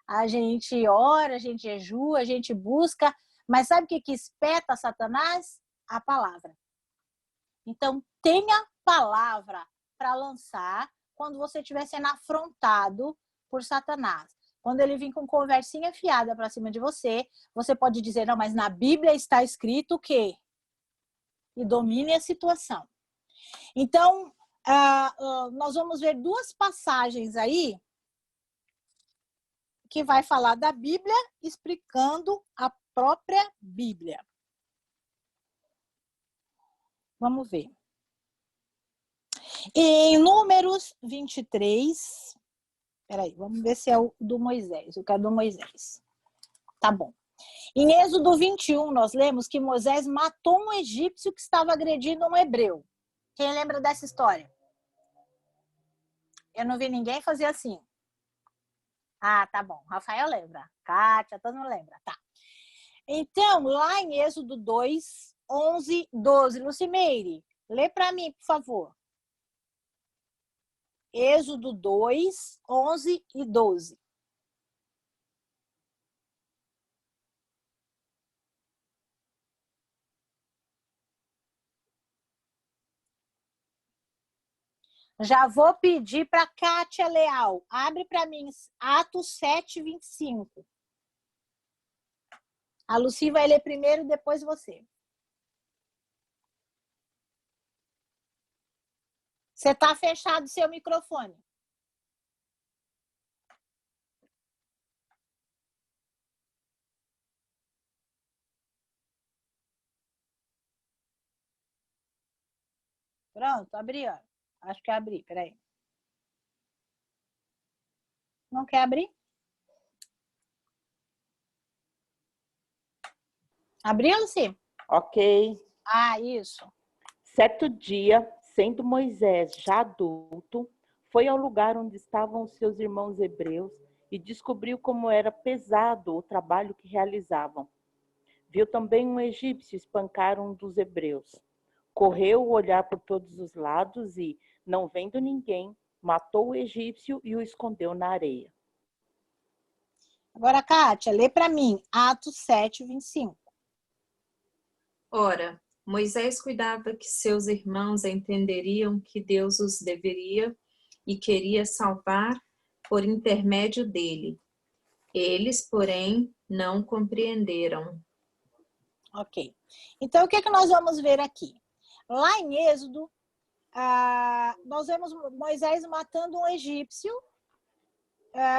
A gente ora, a gente jejua, a gente busca, mas sabe o que espeta Satanás? A palavra. Então, tenha palavra para lançar quando você estiver sendo afrontado por Satanás. Quando ele vir com conversinha fiada para cima de você, você pode dizer, não, mas na Bíblia está escrito o quê? E domine a situação. Então, nós vamos ver duas passagens aí que vai falar da Bíblia, explicando a própria Bíblia. Vamos ver. Em Números 23, peraí, vamos ver se é o do Moisés. Eu quero do Moisés. Tá bom. Em Êxodo 21, nós lemos que Moisés matou um egípcio que estava agredindo um hebreu. Quem lembra dessa história? Eu não vi ninguém fazer assim. Ah, tá bom. Rafael lembra. Kátia, todo mundo lembra. Tá. Então, lá em Êxodo 2, 11, 12. Lucimeire, lê para mim, por favor. Êxodo 2, 11 e 12. Já vou pedir para Kátia Leal. Abre para mim Atos 7, 25. A Luci vai ler primeiro, depois você. Você está fechado seu microfone. Pronto, abri, ó. Acho que abri, peraí. Não quer abrir? Abriu, Luci? Ok. Ah, isso. Certo dia, sendo Moisés já adulto, foi ao lugar onde estavam os seus irmãos hebreus e descobriu como era pesado o trabalho que realizavam. Viu também um egípcio espancar um dos hebreus. Correu olhar por todos os lados e, não vendo ninguém, matou o egípcio e o escondeu na areia. Agora, Kátia, lê para mim Atos 7, 25. Ora, Moisés cuidava que seus irmãos entenderiam que Deus os deveria e queria salvar por intermédio dele. Eles, porém, não compreenderam. Ok. Então, o que nós vamos ver aqui? Lá em Êxodo, nós vemos Moisés matando um egípcio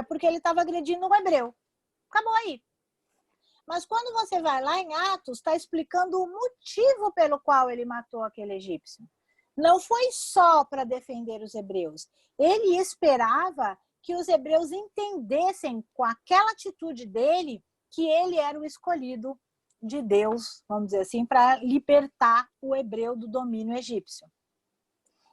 porque ele estava agredindo um hebreu. Acabou aí. Mas quando você vai lá em Atos, está explicando o motivo pelo qual ele matou aquele egípcio. Não foi só para defender os hebreus. Ele esperava que os hebreus entendessem com aquela atitude dele que ele era o escolhido de Deus, vamos dizer assim, para libertar o hebreu do domínio egípcio.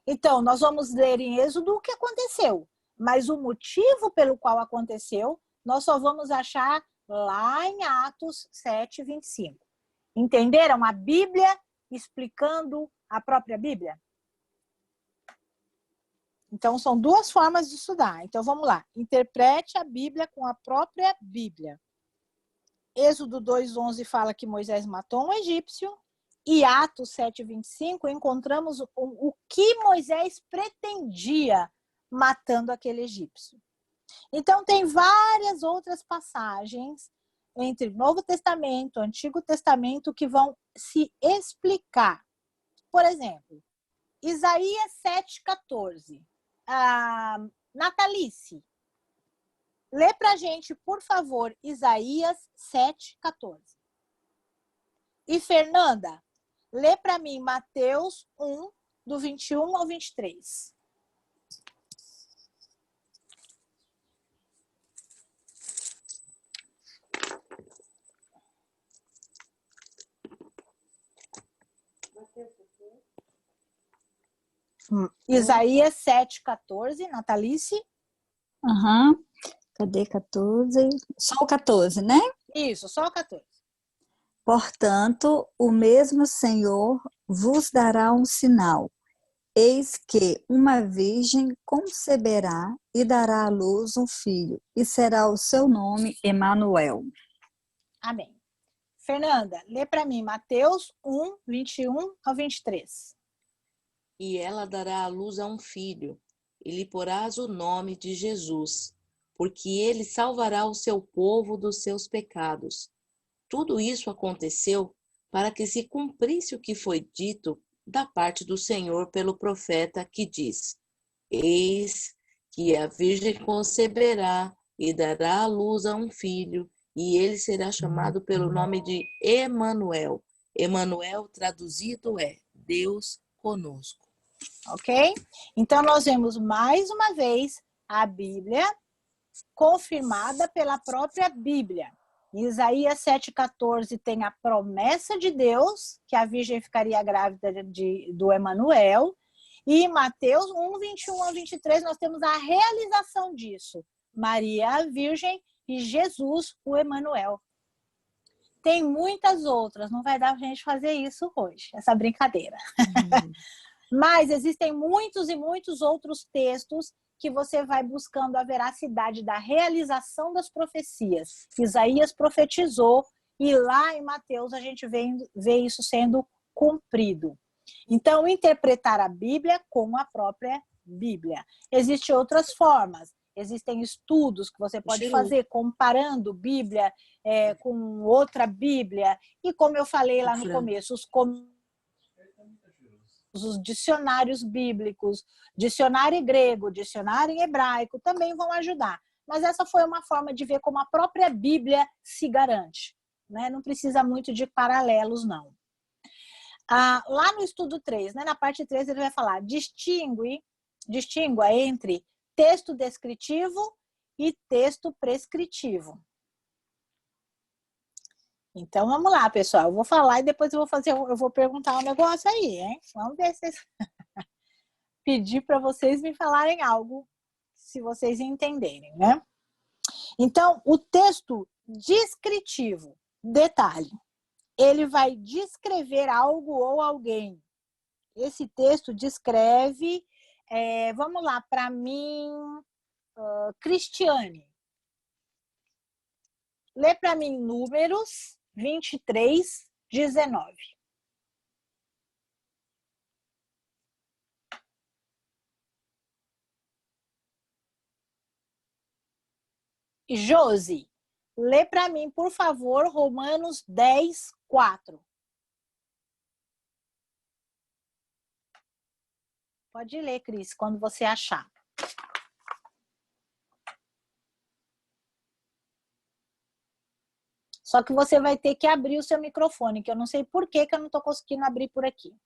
Então, nós vamos ler em Êxodo o que aconteceu, mas o motivo pelo qual aconteceu, nós só vamos achar lá em Atos 7, 25. Entenderam? A Bíblia explicando a própria Bíblia? Então, são duas formas de estudar. Então, vamos lá. Interprete a Bíblia com a própria Bíblia. Êxodo 2:11 fala que Moisés matou um egípcio. E Atos 7:25 encontramos o que Moisés pretendia matando aquele egípcio. Então, tem várias outras passagens entre Novo Testamento e Antigo Testamento que vão se explicar. Por exemplo, Isaías 7:14. Natalice, lê pra gente, por favor, Isaías 7:14. E Fernanda, lê para mim Mateus 1, do 21 ao 23. Isaías 7,14, Natalice. Aham. Cadê 14? Só o 14, né? Isso, só o 14. Portanto, o mesmo Senhor vos dará um sinal. Eis que uma virgem conceberá e dará à luz um filho, e será o seu nome Emanuel. Amém. Fernanda, lê para mim Mateus 1, 21 ao 23. E ela dará à luz a um filho, e lhe porás o nome de Jesus, porque ele salvará o seu povo dos seus pecados. Tudo isso aconteceu para que se cumprisse o que foi dito da parte do Senhor pelo profeta, que diz: Eis que a virgem conceberá e dará à luz a um filho, e ele será chamado pelo nome de Emanuel. Emanuel traduzido é Deus conosco. Ok? Então, nós vemos mais uma vez a Bíblia confirmada pela própria Bíblia. Em Isaías 7,14 tem a promessa de Deus, que a virgem ficaria grávida do Emanuel. E em Mateus 1, 21 ao 23, nós temos a realização disso. Maria, a virgem, e Jesus, o Emanuel. Tem muitas outras, não vai dar pra gente fazer isso hoje, essa brincadeira. Mas existem muitos e muitos outros textos que você vai buscando a veracidade da realização das profecias. Isaías profetizou e lá em Mateus a gente vê isso sendo cumprido. Então, interpretar a Bíblia com a própria Bíblia. Existem outras formas. Existem estudos que você pode fazer comparando Bíblia com outra Bíblia. E como eu falei lá no começo, os dicionários bíblicos, dicionário grego, dicionário em hebraico, também vão ajudar. Mas essa foi uma forma de ver como a própria Bíblia se garante, né? Não precisa muito de paralelos, não. Lá no estudo 3, né, na parte 3, ele vai falar, distingua entre texto descritivo e texto prescritivo. Então, vamos lá, pessoal. Eu vou falar e depois eu vou perguntar um negócio aí, hein? Vamos ver se vocês... Pedir para vocês me falarem algo, se vocês entenderem, né? Então, o texto descritivo, detalhe, ele vai descrever algo ou alguém. Esse texto descreve, vamos lá, para mim, Cristiane. Lê para mim Números 23, 19. Josi, lê para mim, por favor, Romanos 10, 4. Pode ler, Cris, quando você achar. Só que você vai ter que abrir o seu microfone, que eu não sei por que eu não estou conseguindo abrir por aqui.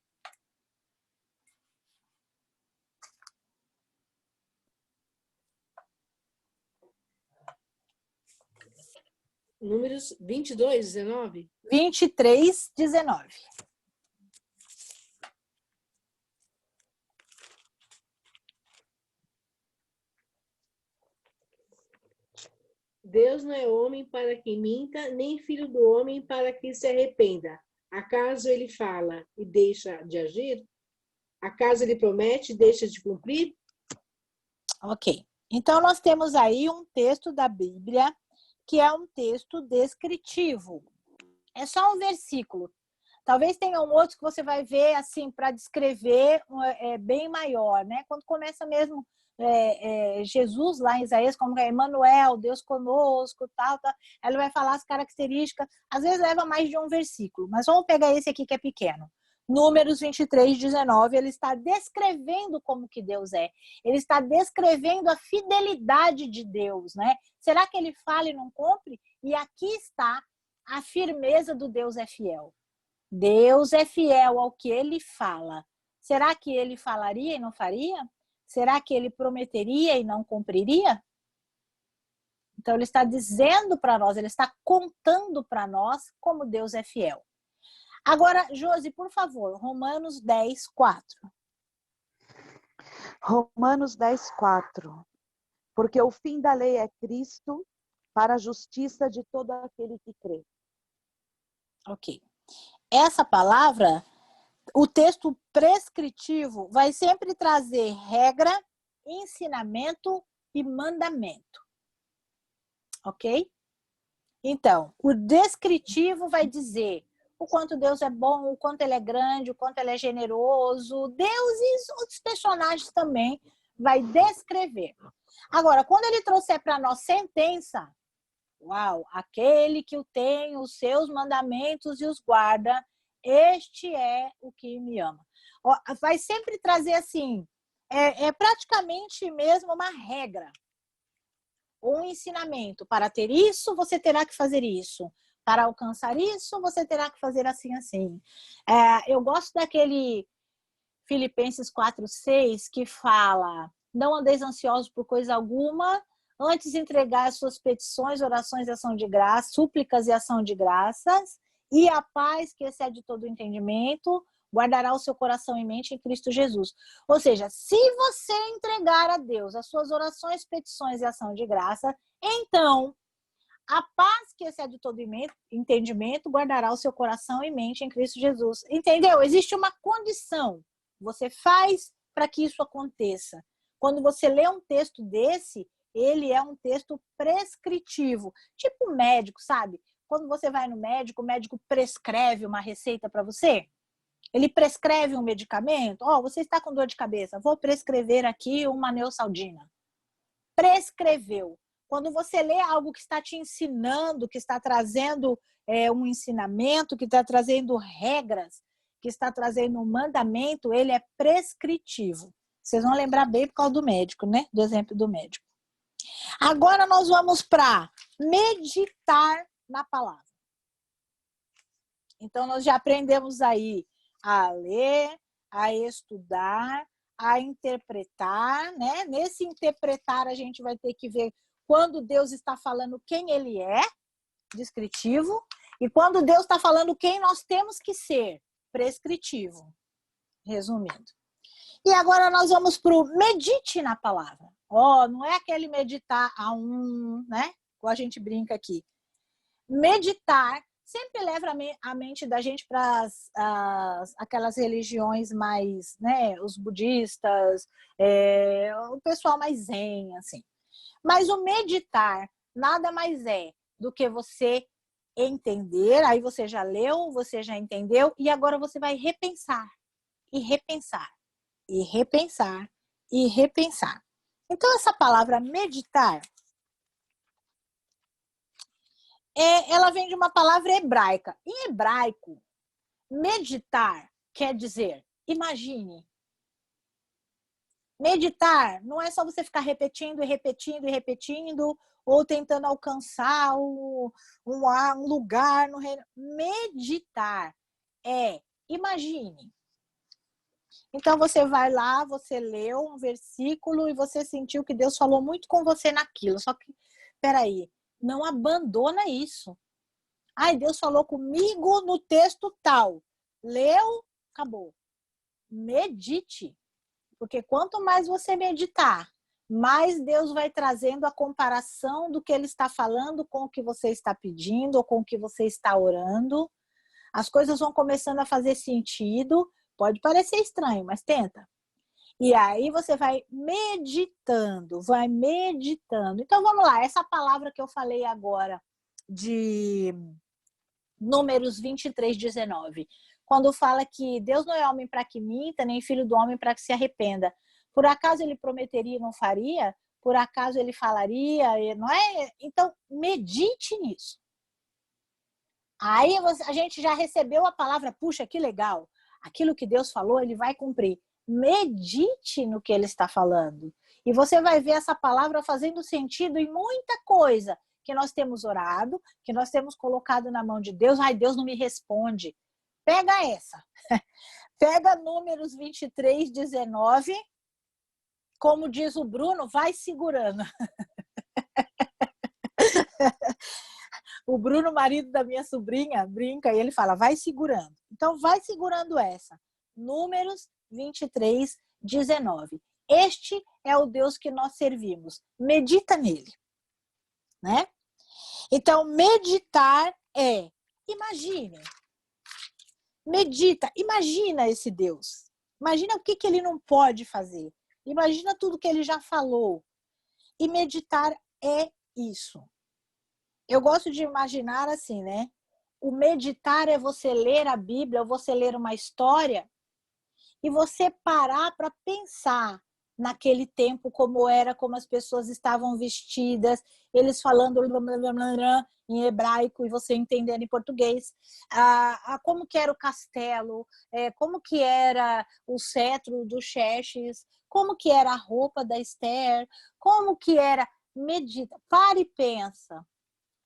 Números 22, 19? 23, 19. Deus não é homem para que minta, nem filho do homem para que se arrependa. Acaso ele fala e deixa de agir? Acaso ele promete e deixa de cumprir? Ok. Então, nós temos aí um texto da Bíblia que é um texto descritivo. É só um versículo. Talvez tenham outros que você vai ver, assim, para descrever bem maior, né? Quando começa mesmo Jesus lá em Isaías, como é Emanuel, Deus conosco, tal, ele vai falar as características, às vezes leva mais de um versículo, mas vamos pegar esse aqui que é pequeno. Números 23, 19, ele está descrevendo como que Deus é. Ele está descrevendo a fidelidade de Deus, né? Será que ele fala e não cumpre? E aqui está a firmeza do Deus é fiel. Deus é fiel ao que ele fala. Será que ele falaria e não faria? Será que ele prometeria e não cumpriria? Então, ele está dizendo para nós, ele está contando para nós como Deus é fiel. Agora, Josi, por favor, Romanos 10, 4. Romanos 10:4. Porque o fim da lei é Cristo para a justiça de todo aquele que crê. Ok. Essa palavra, o texto prescritivo vai sempre trazer regra, ensinamento e mandamento. Ok? Então, o descritivo vai dizer o quanto Deus é bom, o quanto Ele é grande, o quanto Ele é generoso. Deus e outros personagens também vai descrever. Agora, quando Ele trouxer para nós sentença, uau, aquele que o tem, os seus mandamentos e os guarda, este é o que me ama. Ó, vai sempre trazer assim, é praticamente mesmo uma regra. Um ensinamento. Para ter isso, você terá que fazer isso. Para alcançar isso, você terá que fazer assim, assim. Eu gosto daquele Filipenses 4:6 que fala: não andeis ansiosos por coisa alguma, antes entregar as suas petições, orações e ação de graça, súplicas e ação de graças, e a paz que excede todo o entendimento guardará o seu coração e mente em Cristo Jesus. Ou seja, se você entregar a Deus as suas orações, petições e ação de graça, então a paz que excede todo entendimento guardará o seu coração e mente em Cristo Jesus. Entendeu? Existe uma condição. Você faz para que isso aconteça. Quando você lê um texto desse, ele é um texto prescritivo. Tipo médico, sabe? Quando você vai no médico, o médico prescreve uma receita para você. Ele prescreve um medicamento. Você está com dor de cabeça. Vou prescrever aqui uma Neosaldina. Prescreveu. Quando você lê algo que está te ensinando, que está trazendo um ensinamento, que está trazendo regras, que está trazendo um mandamento, ele é prescritivo. Vocês vão lembrar bem por causa do médico, né? Do exemplo do médico. Agora nós vamos para meditar na palavra. Então, nós já aprendemos aí a ler, a estudar, a interpretar, né? Nesse interpretar, a gente vai ter que ver quando Deus está falando quem Ele é, descritivo, e quando Deus está falando quem nós temos que ser, prescritivo. Resumindo. E agora nós vamos para o medite na palavra. Não é aquele meditar né? Como a gente brinca aqui. Meditar sempre leva a mente da gente para aquelas religiões mais, né, os budistas, o pessoal mais zen, assim. Mas o meditar nada mais é do que você entender, aí você já leu, você já entendeu, e agora você vai repensar, e repensar, e repensar, e repensar. Então, essa palavra meditar, ela vem de uma palavra hebraica. Em hebraico, meditar quer dizer, imagine. Meditar não é só você ficar repetindo e repetindo e repetindo, ou tentando alcançar um lugar no reino. Meditar imagine. Então você vai lá, você leu um versículo e você sentiu que Deus falou muito com você naquilo. Só que, peraí, não abandona isso. Deus falou comigo no texto tal. Leu, acabou. Medite. Porque quanto mais você meditar, mais Deus vai trazendo a comparação do que Ele está falando com o que você está pedindo ou com o que você está orando. As coisas vão começando a fazer sentido. Pode parecer estranho, mas tenta. E aí você vai meditando, vai meditando. Então vamos lá, essa palavra que eu falei agora de Números 23:19, quando fala que Deus não é homem para que minta, nem filho do homem para que se arrependa. Por acaso ele prometeria e não faria? Por acaso ele falaria, não é? Então medite nisso. Aí a gente já recebeu a palavra, puxa, que legal. Aquilo que Deus falou, Ele vai cumprir. Medite no que Ele está falando. E você vai ver essa palavra fazendo sentido em muita coisa que nós temos orado, que nós temos colocado na mão de Deus. Deus não me responde. Pega essa. Pega Números 23:19. Como diz o Bruno, vai segurando. O Bruno, marido da minha sobrinha, brinca e ele fala, vai segurando. Então, vai segurando essa. Números 23:19. Este é o Deus que nós servimos. Medita nele, né? Então, meditar imagine. Medita, imagina esse Deus. Imagina o que ele não pode fazer. Imagina tudo que ele já falou. E meditar é isso. Eu gosto de imaginar assim, né? O meditar é você ler a Bíblia, ou você ler uma história e você parar para pensar naquele tempo como era, como as pessoas estavam vestidas, eles falando em hebraico e você entendendo em português, como que era o castelo, como que era o cetro do Xerxes, como que era a roupa da Esther, como que era, medita, para e pensa.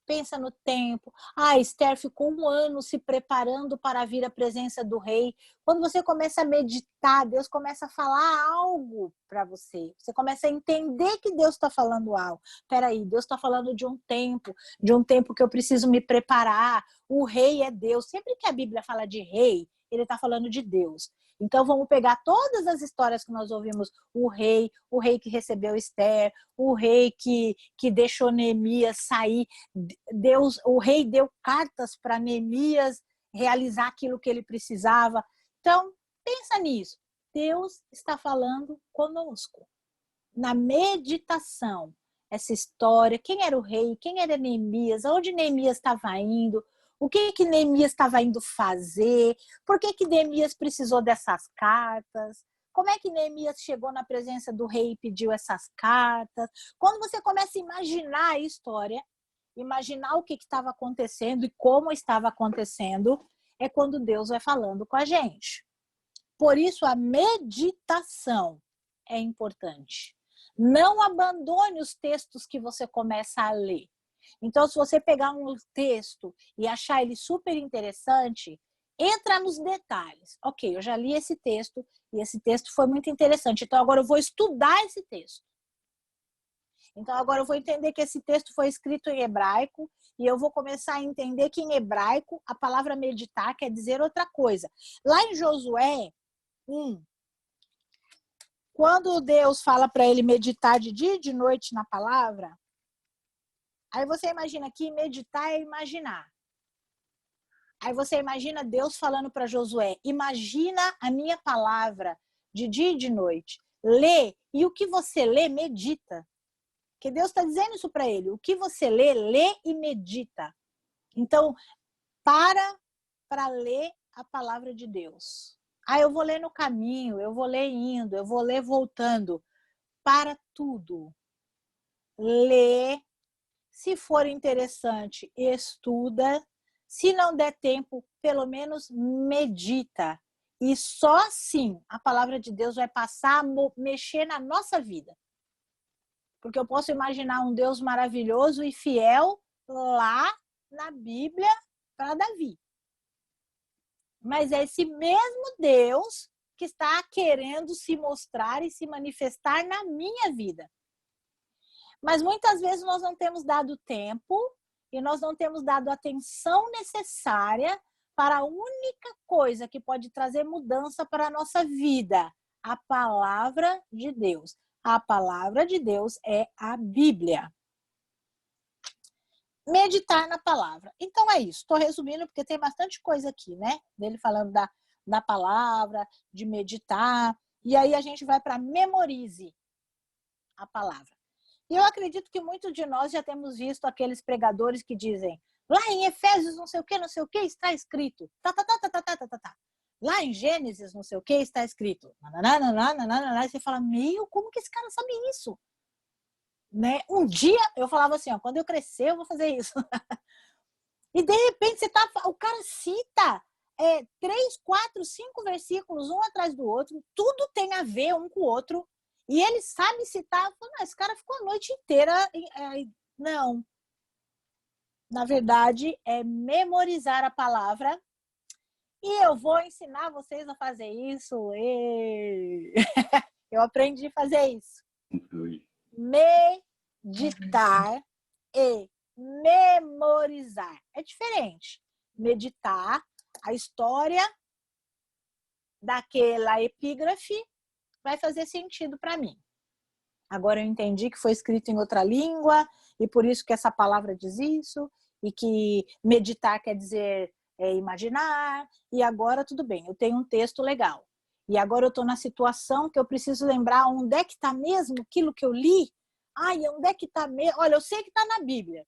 Pensa no tempo. Esther ficou 1 ano se preparando para vir à presença do rei. Quando você começa a meditar, Deus começa a falar algo para você. Você começa a entender que Deus está falando algo. Peraí, Deus está falando de um tempo que eu preciso me preparar. O rei é Deus. Sempre que a Bíblia fala de rei, ele está falando de Deus. Então vamos pegar todas as histórias que nós ouvimos, o rei que recebeu Esther, o rei que deixou Neemias sair, o rei deu cartas para Neemias realizar aquilo que ele precisava. Então, pensa nisso. Deus está falando conosco. Na meditação, essa história, quem era o rei, quem era Neemias, aonde Neemias estava indo, o que Neemias estava indo fazer, por que Neemias precisou dessas cartas, como é que Neemias chegou na presença do rei e pediu essas cartas. Quando você começa a imaginar a história, imaginar o que estava acontecendo e como estava acontecendo, é quando Deus vai falando com a gente. Por isso, a meditação é importante. Não abandone os textos que você começa a ler. Então, se você pegar um texto e achar ele super interessante, entra nos detalhes. Ok, eu já li esse texto e esse texto foi muito interessante. Então, agora eu vou estudar esse texto. Então, agora eu vou entender que esse texto foi escrito em hebraico e eu vou começar a entender que em hebraico a palavra meditar quer dizer outra coisa. Lá em Josué 1, quando Deus fala para ele meditar de dia e de noite na palavra, aí você imagina que meditar é imaginar. Aí você imagina Deus falando para Josué, imagina a minha palavra de dia e de noite. Lê, e o que você lê, medita. Porque Deus está dizendo isso para ele. O que você lê, lê e medita. Então, para ler a palavra de Deus. Eu vou ler no caminho, eu vou ler indo, eu vou ler voltando. Para tudo. Lê. Se for interessante, estuda. Se não der tempo, pelo menos medita. E só assim a palavra de Deus vai passar a mexer na nossa vida. Porque eu posso imaginar um Deus maravilhoso e fiel lá na Bíblia para Davi. Mas é esse mesmo Deus que está querendo se mostrar e se manifestar na minha vida. Mas muitas vezes nós não temos dado tempo e nós não temos dado a atenção necessária para a única coisa que pode trazer mudança para a nossa vida, a palavra de Deus. A palavra de Deus é a Bíblia. Meditar na palavra. Então é isso. Estou resumindo porque tem bastante coisa aqui, né? Dele falando da palavra, de meditar. E aí a gente vai para memorize a palavra. E eu acredito que muitos de nós já temos visto aqueles pregadores que dizem lá em Efésios não sei o que está escrito. Lá em Gênesis não sei o que está escrito. E você fala, como que esse cara sabe isso? Né? Um dia eu falava assim, quando eu crescer eu vou fazer isso. E de repente o cara cita 3, 4, 5 versículos um atrás do outro, tudo tem a ver um com o outro. E ele sabe citar, esse cara ficou a noite inteira. Não. Na verdade, é memorizar a palavra. E eu vou ensinar vocês a fazer isso. Eu aprendi a fazer isso. Meditar e memorizar. É diferente. Meditar a história daquela epígrafe vai fazer sentido para mim. Agora eu entendi que foi escrito em outra língua e por isso que essa palavra diz isso e que meditar quer dizer imaginar, e agora tudo bem, eu tenho um texto legal. E agora eu estou na situação que eu preciso lembrar onde é que está mesmo aquilo que eu li. Ai, onde é que está mesmo? Olha, eu sei que está na Bíblia.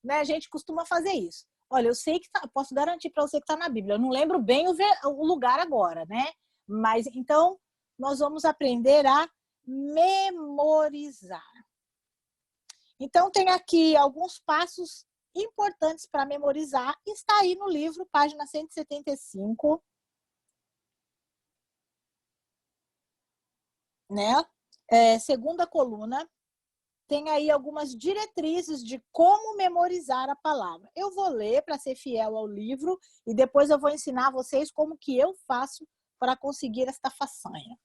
Né? A gente costuma fazer isso. Olha, eu sei que tá, posso garantir para você que está na Bíblia. Eu não lembro bem o lugar agora, né? Mas então nós vamos aprender a memorizar. Então tem aqui alguns passos importantes para memorizar. Está aí no livro, página 175. Né? Segunda coluna. Tem aí algumas diretrizes de como memorizar a palavra. Eu vou ler para ser fiel ao livro e depois eu vou ensinar a vocês como que eu faço para conseguir esta façanha.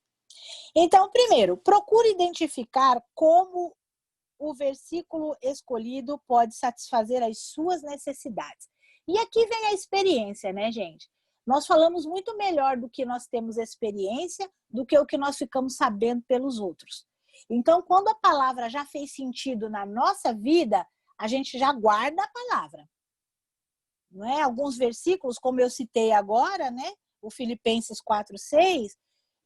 Então, primeiro, procure identificar como o versículo escolhido pode satisfazer as suas necessidades. E aqui vem a experiência, né, gente? Nós falamos muito melhor do que nós temos experiência do que o que nós ficamos sabendo pelos outros. Então, quando a palavra já fez sentido na nossa vida, a gente já guarda a palavra. Não é? Alguns versículos, como eu citei agora, né? O Filipenses 4:6,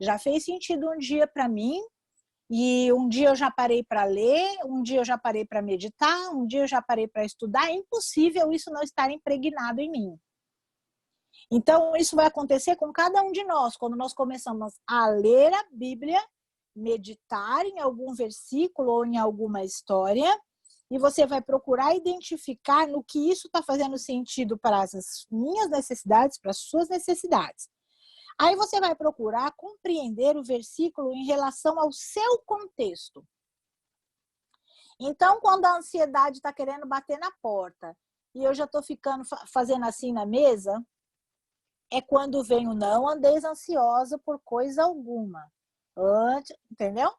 já fez sentido um dia para mim, e um dia eu já parei para ler, um dia eu já parei para meditar, um dia eu já parei para estudar. É impossível isso não estar impregnado em mim. Então, isso vai acontecer com cada um de nós, quando nós começamos a ler a Bíblia, meditar em algum versículo ou em alguma história, e você vai procurar identificar no que isso está fazendo sentido para as minhas necessidades, para as suas necessidades. Aí você vai procurar compreender o versículo em relação ao seu contexto. Então, quando a ansiedade está querendo bater na porta e eu já estou fazendo assim na mesa, é quando vem o não andeis ansiosa por coisa alguma. Entendeu?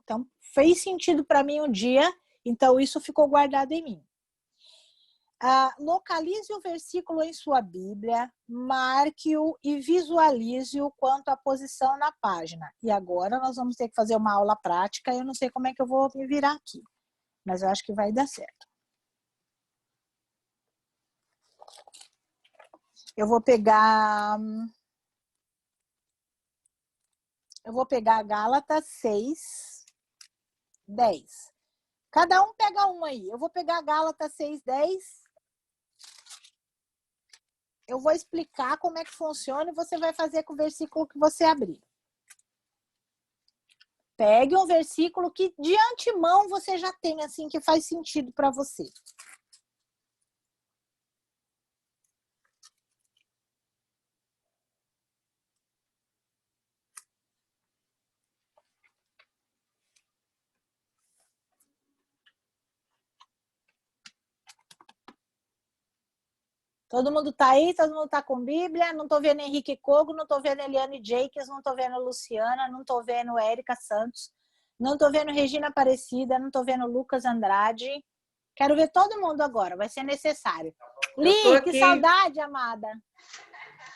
Então, fez sentido para mim um dia, então isso ficou guardado em mim. Localize o versículo em sua Bíblia, marque-o e visualize-o quanto à posição na página. E agora nós vamos ter que fazer uma aula prática, eu não sei como é que eu vou me virar aqui, mas eu acho que vai dar certo. Eu vou pegar Gálatas 6:10. Cada um pega um aí. Eu vou pegar Gálatas 6:10. Eu vou explicar como é que funciona e você vai fazer com o versículo que você abrir. Pegue um versículo que de antemão você já tem, assim, que faz sentido para você. Todo mundo tá aí? Todo mundo tá com Bíblia? Não tô vendo Henrique Kogo, não tô vendo Eliane Jakes, não tô vendo Luciana, não tô vendo Érica Santos, não tô vendo Regina Aparecida, não tô vendo Lucas Andrade. Quero ver todo mundo agora, vai ser necessário. Li, que saudade, amada.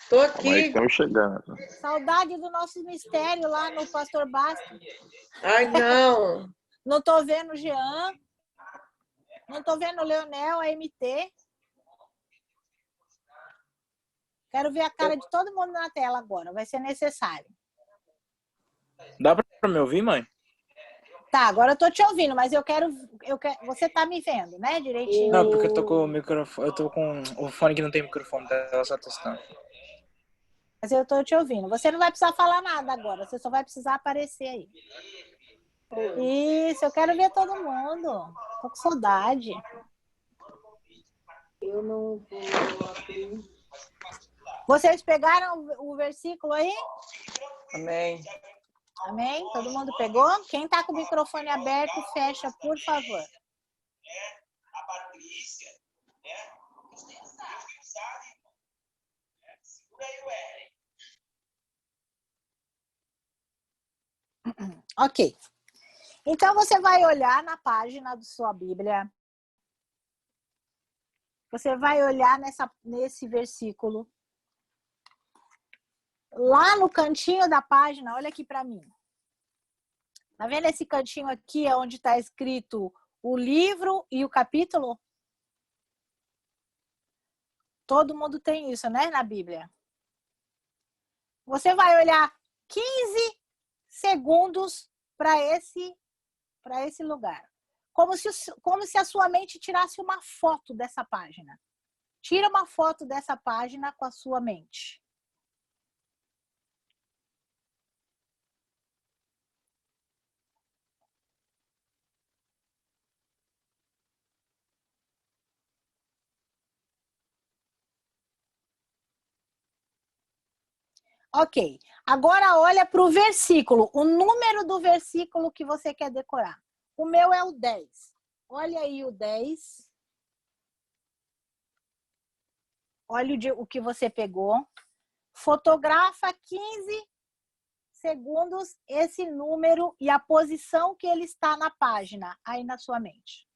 Tô aqui. Mas estamos chegando. Saudade do nosso mistério lá no Pastor Basta. Ai, não. Não tô vendo o Jean, não tô vendo o Leonel, a MT. Quero ver a cara de todo mundo na tela agora. Vai ser necessário. Dá pra me ouvir, mãe? Tá, agora eu tô te ouvindo, mas eu quero... Você tá me vendo, né? Direitinho. Não, porque eu tô com o microfone. Eu tô com o fone que não tem microfone, ela só testando. Mas eu tô te ouvindo. Você não vai precisar falar nada agora. Você só vai precisar aparecer aí. Isso, eu quero ver todo mundo. Tô com saudade. Eu não vou abrir. Vocês pegaram o versículo aí? Amém. Amém? Todo mundo pegou? Quem tá com o microfone aberto, fecha, por favor. A Patrícia, segura aí o R. Ok. Então, você vai olhar na página da sua Bíblia. Você vai olhar nesse versículo. Lá no cantinho da página, olha aqui para mim. Tá vendo esse cantinho aqui onde está escrito o livro e o capítulo? Todo mundo tem isso, né, na Bíblia. Você vai olhar 15 segundos para esse lugar. Como se a sua mente tirasse uma foto dessa página. Tira uma foto dessa página com a sua mente. Ok. Agora olha para o versículo, o número do versículo que você quer decorar. O meu é o 10. Olha aí o 10. Olha o que você pegou. Fotografa 15 segundos esse número e a posição que ele está na página, aí na sua mente.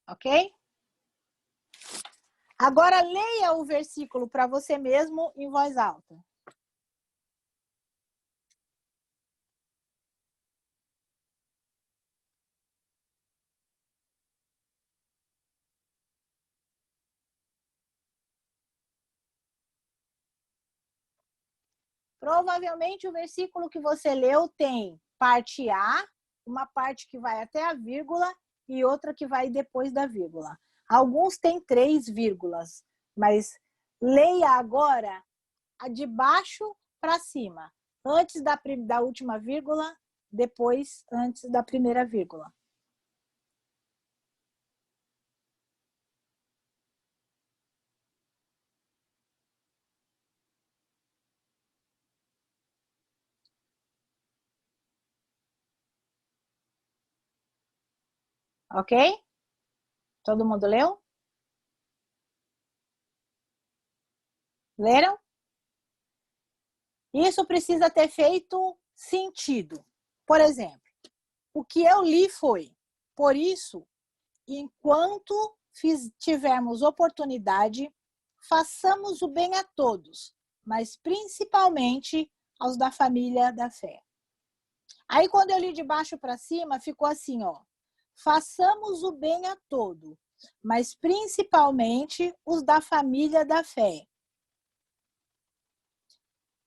Ok? Agora leia o versículo para você mesmo em voz alta. Provavelmente o versículo que você leu tem parte A, uma parte que vai até a vírgula e outra que vai depois da vírgula. Alguns têm 3 vírgulas, mas leia agora a de baixo para cima. Antes da última vírgula, depois antes da primeira vírgula. Ok? Todo mundo leu? Leram? Isso precisa ter feito sentido. Por exemplo, o que eu li foi: por isso, enquanto tivermos oportunidade, façamos o bem a todos, mas principalmente aos da família da fé. Aí, quando eu li de baixo para cima, ficou assim, ó: façamos o bem a todos, mas principalmente os da família da fé,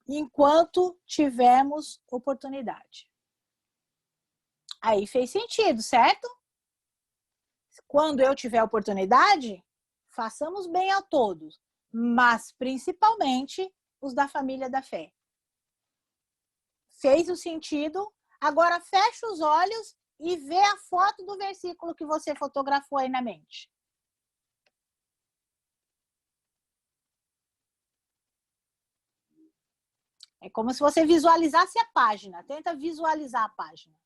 enquanto tivermos oportunidade. Aí fez sentido, certo? Quando eu tiver oportunidade, façamos bem a todos, mas principalmente os da família da fé. Fez o sentido? Agora fecha os olhos e vê a foto do versículo que você fotografou aí na mente. É como se você visualizasse a página. Tenta visualizar a página.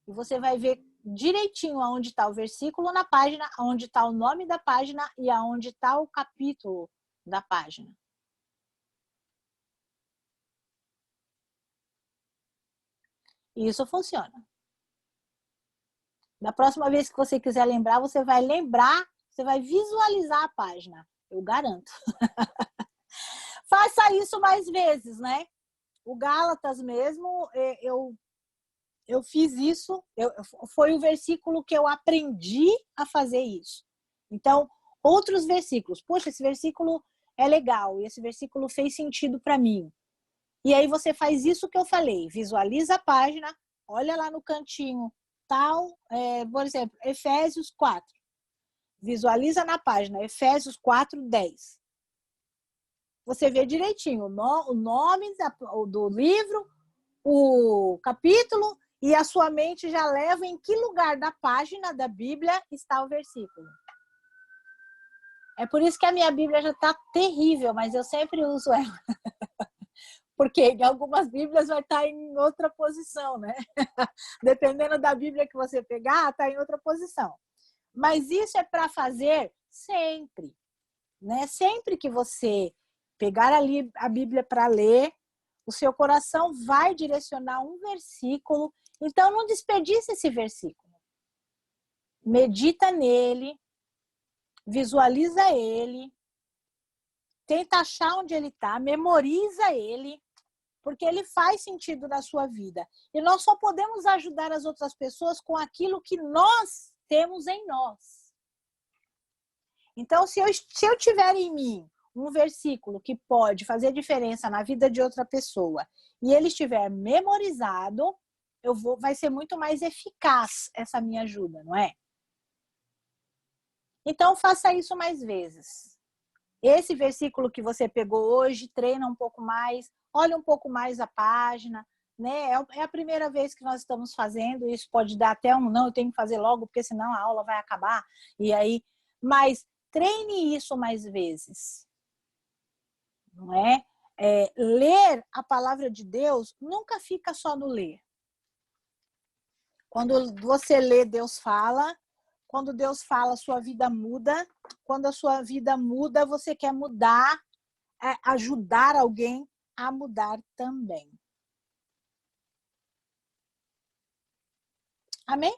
E você vai ver direitinho aonde está o versículo na página, aonde está o nome da página e aonde está o capítulo da página. E isso funciona. Da próxima vez que você quiser lembrar, você vai visualizar a página. Eu garanto. Faça isso mais vezes, né? O Gálatas mesmo, eu fiz isso, foi o versículo que eu aprendi a fazer isso. Então, outros versículos. Poxa, esse versículo é legal, e esse versículo fez sentido para mim. E aí você faz isso que eu falei, visualiza a página, olha lá no cantinho, tal, por exemplo, Efésios 4. Visualiza na página, Efésios 4:10. Você vê direitinho o nome do livro, o capítulo, e a sua mente já leva em que lugar da página da Bíblia está o versículo. É por isso que a minha Bíblia já está terrível, mas eu sempre uso ela. Porque em algumas Bíblias vai estar em outra posição, né? Dependendo da Bíblia que você pegar, está em outra posição. Mas isso é para fazer sempre, né? Sempre que você pegar ali a Bíblia para ler, o seu coração vai direcionar um versículo. Então, não desperdice esse versículo. medita nele, visualiza ele, tenta achar onde ele está, memoriza ele, porque ele faz sentido na sua vida. E nós só podemos ajudar as outras pessoas com aquilo que nós temos em nós. Então, se eu tiver em mim um versículo que pode fazer diferença na vida de outra pessoa e ele estiver memorizado, vai ser muito mais eficaz essa minha ajuda, não é? Então, faça isso mais vezes. Esse versículo que você pegou hoje, treina um pouco mais, olha um pouco mais a página, né? É a primeira vez que nós estamos fazendo, isso pode dar até não, eu tenho que fazer logo, porque senão a aula vai acabar. E aí, mas treine isso mais vezes. Não é? Ler a palavra de Deus nunca fica só no ler. Quando você lê, Deus fala. Quando Deus fala, sua vida muda. Quando a sua vida muda, você quer mudar, ajudar alguém a mudar também. Amém?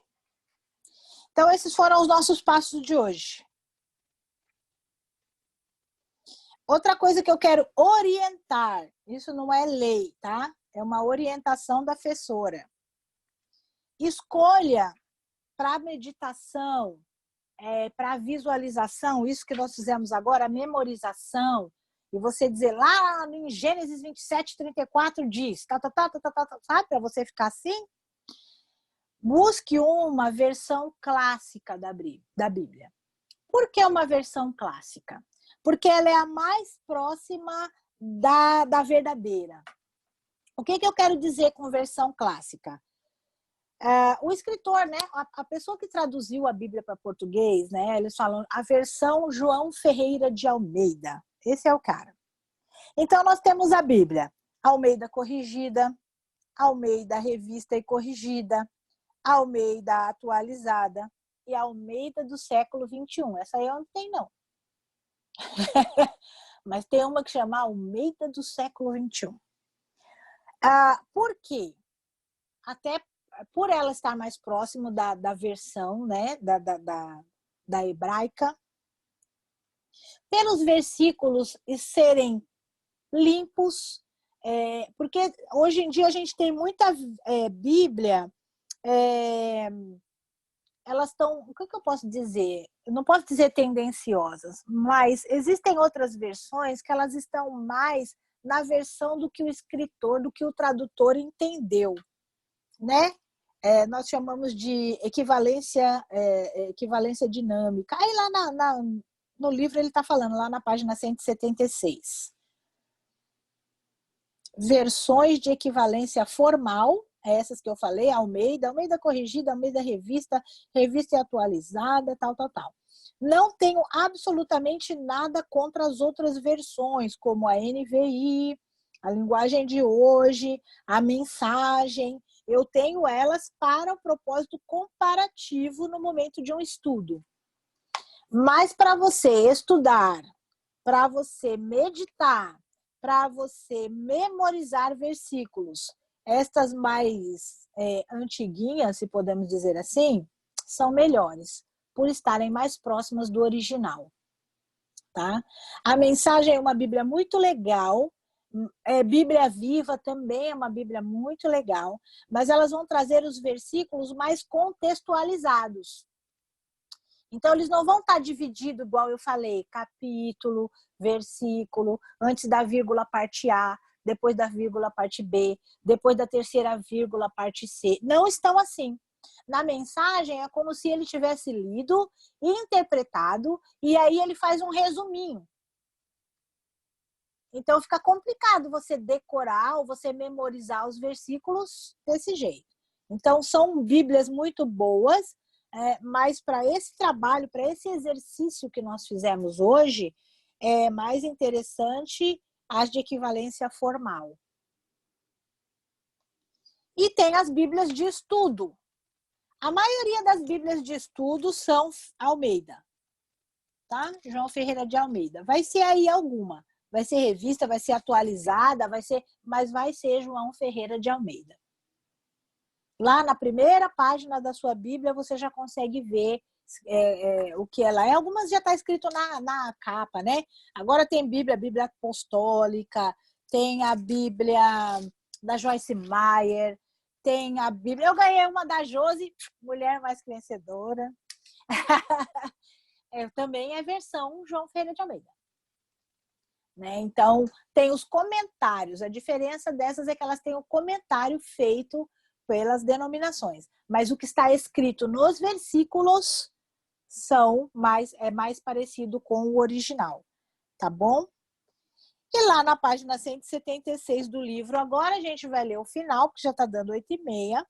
Então, esses foram os nossos passos de hoje. Outra coisa que eu quero orientar, isso não é lei, tá? É uma orientação da assessora. Escolha para meditação, para visualização, isso que nós fizemos agora, a memorização, e você dizer lá em Gênesis 27:34 diz, sabe, para você ficar assim? Busque uma versão clássica da Bíblia. Por que uma versão clássica? Porque ela é a mais próxima da verdadeira. O que eu quero dizer com versão clássica? O escritor, né, a pessoa que traduziu a Bíblia para português, né, eles falam a versão João Ferreira de Almeida. Esse é o cara. Então, nós temos a Bíblia Almeida corrigida, Almeida revista e corrigida, Almeida atualizada e Almeida do século 21. Essa aí eu não tenho, não. Mas tem uma que chama Almeida do século 21. Por quê? Até por ela estar mais próximo da versão, né, da hebraica, pelos versículos serem limpos, porque hoje em dia a gente tem muita Bíblia, elas estão, o que eu posso dizer? Eu não posso dizer tendenciosas, mas existem outras versões que elas estão mais na versão do que o escritor, do que o tradutor entendeu, né? Nós chamamos de equivalência dinâmica. Aí lá no livro ele está falando, lá na página 176. Versões de equivalência formal, essas que eu falei, Almeida corrigida, Almeida revista e atualizada, tal. Não tenho absolutamente nada contra as outras versões, como a NVI, a linguagem de hoje, a mensagem. Eu tenho elas para o propósito comparativo no momento de um estudo. Mas para você estudar, para você meditar, para você memorizar versículos, estas mais antiguinhas, se podemos dizer assim, são melhores, por estarem mais próximas do original. Tá? A mensagem é uma Bíblia muito legal, Bíblia Viva também é uma Bíblia muito legal, mas elas vão trazer os versículos mais contextualizados. Então, eles não vão estar divididos, igual eu falei, capítulo, versículo, antes da vírgula parte A, depois da vírgula parte B, depois da terceira vírgula parte C. Não estão assim. Na mensagem, é como se ele tivesse lido e interpretado, e aí ele faz um resuminho. Então, fica complicado você decorar ou você memorizar os versículos desse jeito. Então, são Bíblias muito boas, mas para esse trabalho, para esse exercício que nós fizemos hoje, é mais interessante as de equivalência formal. E tem as Bíblias de estudo. A maioria das Bíblias de estudo são Almeida, tá? João Ferreira de Almeida. Vai ser aí alguma. Vai ser revista, vai ser atualizada, mas vai ser João Ferreira de Almeida. Lá na primeira página da sua Bíblia, você já consegue ver o que ela é. Algumas já está escrito na capa, né? Agora tem Bíblia apostólica, tem a Bíblia da Joyce Meyer, tem a Bíblia... Eu ganhei uma da Josi, Mulher Mais que Vencedora. Também é versão João Ferreira de Almeida. Né? Então, tem os comentários. A diferença dessas é que elas têm o comentário feito pelas denominações. Mas o que está escrito nos versículos é mais parecido com o original. Tá bom? E lá na página 176 do livro, agora a gente vai ler o final, porque já está dando 8h30.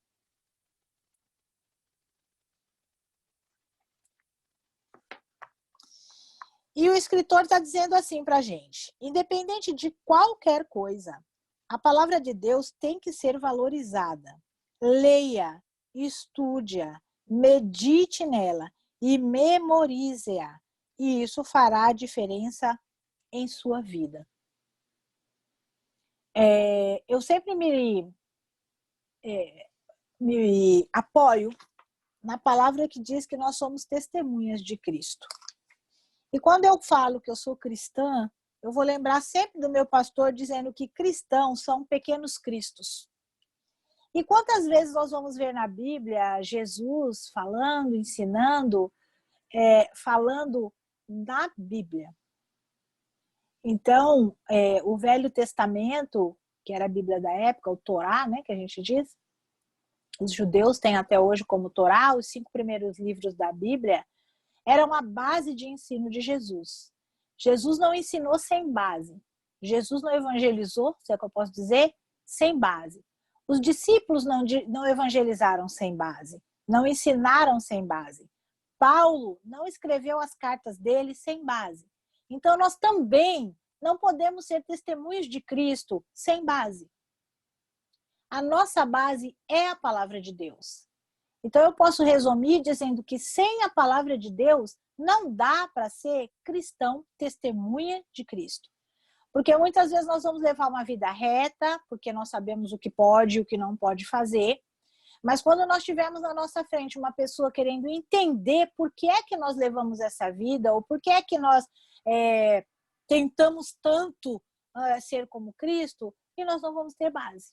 E o escritor está dizendo assim para a gente: independente de qualquer coisa, a palavra de Deus tem que ser valorizada. Leia, estude-a, medite nela e memorize-a. E isso fará a diferença em sua vida. Eu sempre me apoio na palavra que diz que nós somos testemunhas de Cristo. E quando eu falo que eu sou cristã, eu vou lembrar sempre do meu pastor dizendo que cristãos são pequenos cristos. E quantas vezes nós vamos ver na Bíblia Jesus falando, ensinando, falando da Bíblia. Então, o Velho Testamento, que era a Bíblia da época, o Torá, né, que a gente diz, os judeus têm até hoje como Torá, os 5 primeiros livros da Bíblia, era uma base de ensino de Jesus. Jesus não ensinou sem base. Jesus não evangelizou, se é que eu posso dizer, sem base. Os discípulos não evangelizaram sem base, não ensinaram sem base. Paulo não escreveu as cartas dele sem base. Então, nós também não podemos ser testemunhos de Cristo sem base. A nossa base é a palavra de Deus. Então, eu posso resumir dizendo que sem a palavra de Deus, não dá para ser cristão, testemunha de Cristo. Porque muitas vezes nós vamos levar uma vida reta, porque nós sabemos o que pode e o que não pode fazer. Mas quando nós tivermos na nossa frente uma pessoa querendo entender por que é que nós levamos essa vida, ou por que é que nós tentamos tanto ser como Cristo, e nós não vamos ter base.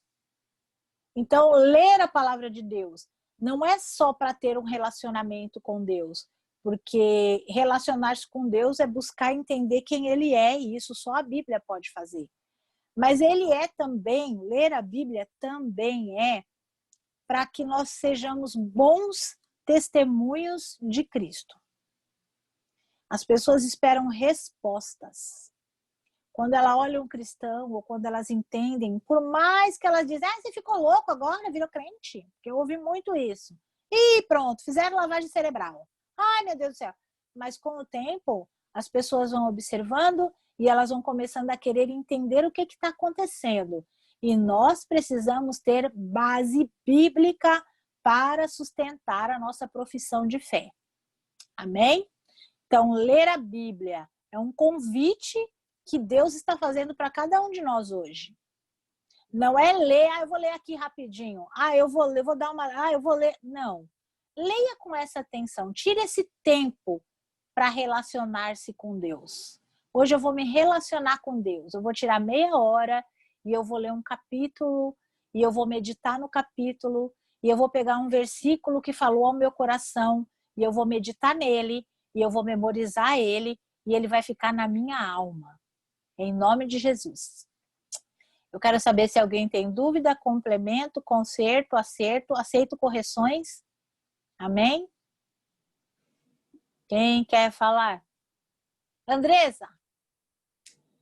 Então, ler a palavra de Deus não é só para ter um relacionamento com Deus, porque relacionar-se com Deus é buscar entender quem Ele é, e isso só a Bíblia pode fazer. Mas Ele é também, ler a Bíblia também é para que nós sejamos bons testemunhos de Cristo. As pessoas esperam respostas. Quando ela olha um cristão, ou quando elas entendem, por mais que elas dizem, você ficou louco agora, virou crente. Porque eu ouvi muito isso. E pronto, fizeram lavagem cerebral. Ai, meu Deus do céu. Mas com o tempo, as pessoas vão observando e elas vão começando a querer entender o que está acontecendo. E nós precisamos ter base bíblica para sustentar a nossa profissão de fé. Amém? Então, ler a Bíblia é um convite que Deus está fazendo para cada um de nós hoje. Não é ler, eu vou ler aqui rapidinho. Eu vou ler. Não. Leia com essa atenção. Tire esse tempo para relacionar-se com Deus. Hoje eu vou me relacionar com Deus. Eu vou tirar meia hora e eu vou ler um capítulo, e eu vou meditar no capítulo, e eu vou pegar um versículo que falou ao meu coração, e eu vou meditar nele, e eu vou memorizar ele, e ele vai ficar na minha alma. Em nome de Jesus. Eu quero saber se alguém tem dúvida, complemento, conserto, acerto, aceito correções. Amém? Quem quer falar? Andressa?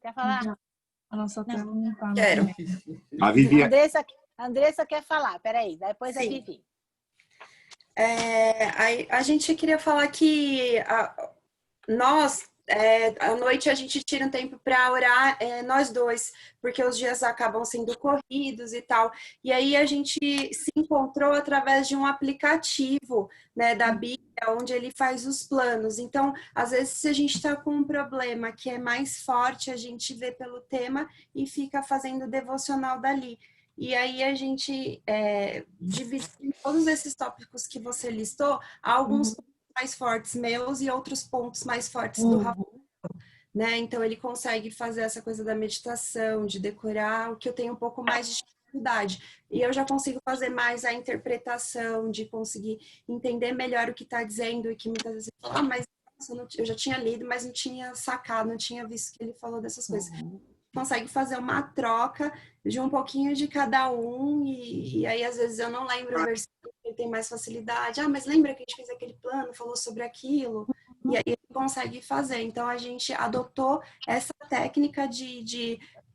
Quer falar? A nossa tela não está. Quero. A Vivi... Andressa quer falar. Peraí, depois a Sim. Vivi. A gente queria falar que nós, à noite, a gente tira um tempo para orar, nós dois, porque os dias acabam sendo corridos e tal. E aí a gente se encontrou através de um aplicativo, né, da Bíblia, onde ele faz os planos. Então, às vezes, se a gente está com um problema que é mais forte, a gente vê pelo tema e fica fazendo devocional dali. E aí a gente divide todos esses tópicos que você listou, há alguns mais fortes meus e outros pontos mais fortes do Rafael, né? Então ele consegue fazer essa coisa da meditação, de decorar, o que eu tenho um pouco mais de dificuldade. E eu já consigo fazer mais a interpretação, de conseguir entender melhor o que está dizendo, e que muitas vezes eu falo, mas eu já tinha lido, mas não tinha sacado, não tinha visto que ele falou dessas coisas. Consegue fazer uma troca de um pouquinho de cada um, e aí às vezes eu não lembro o versículo, ele tem mais facilidade. Ah, mas lembra que a gente fez aquele plano, falou sobre aquilo? E aí ele consegue fazer. Então a gente adotou essa técnica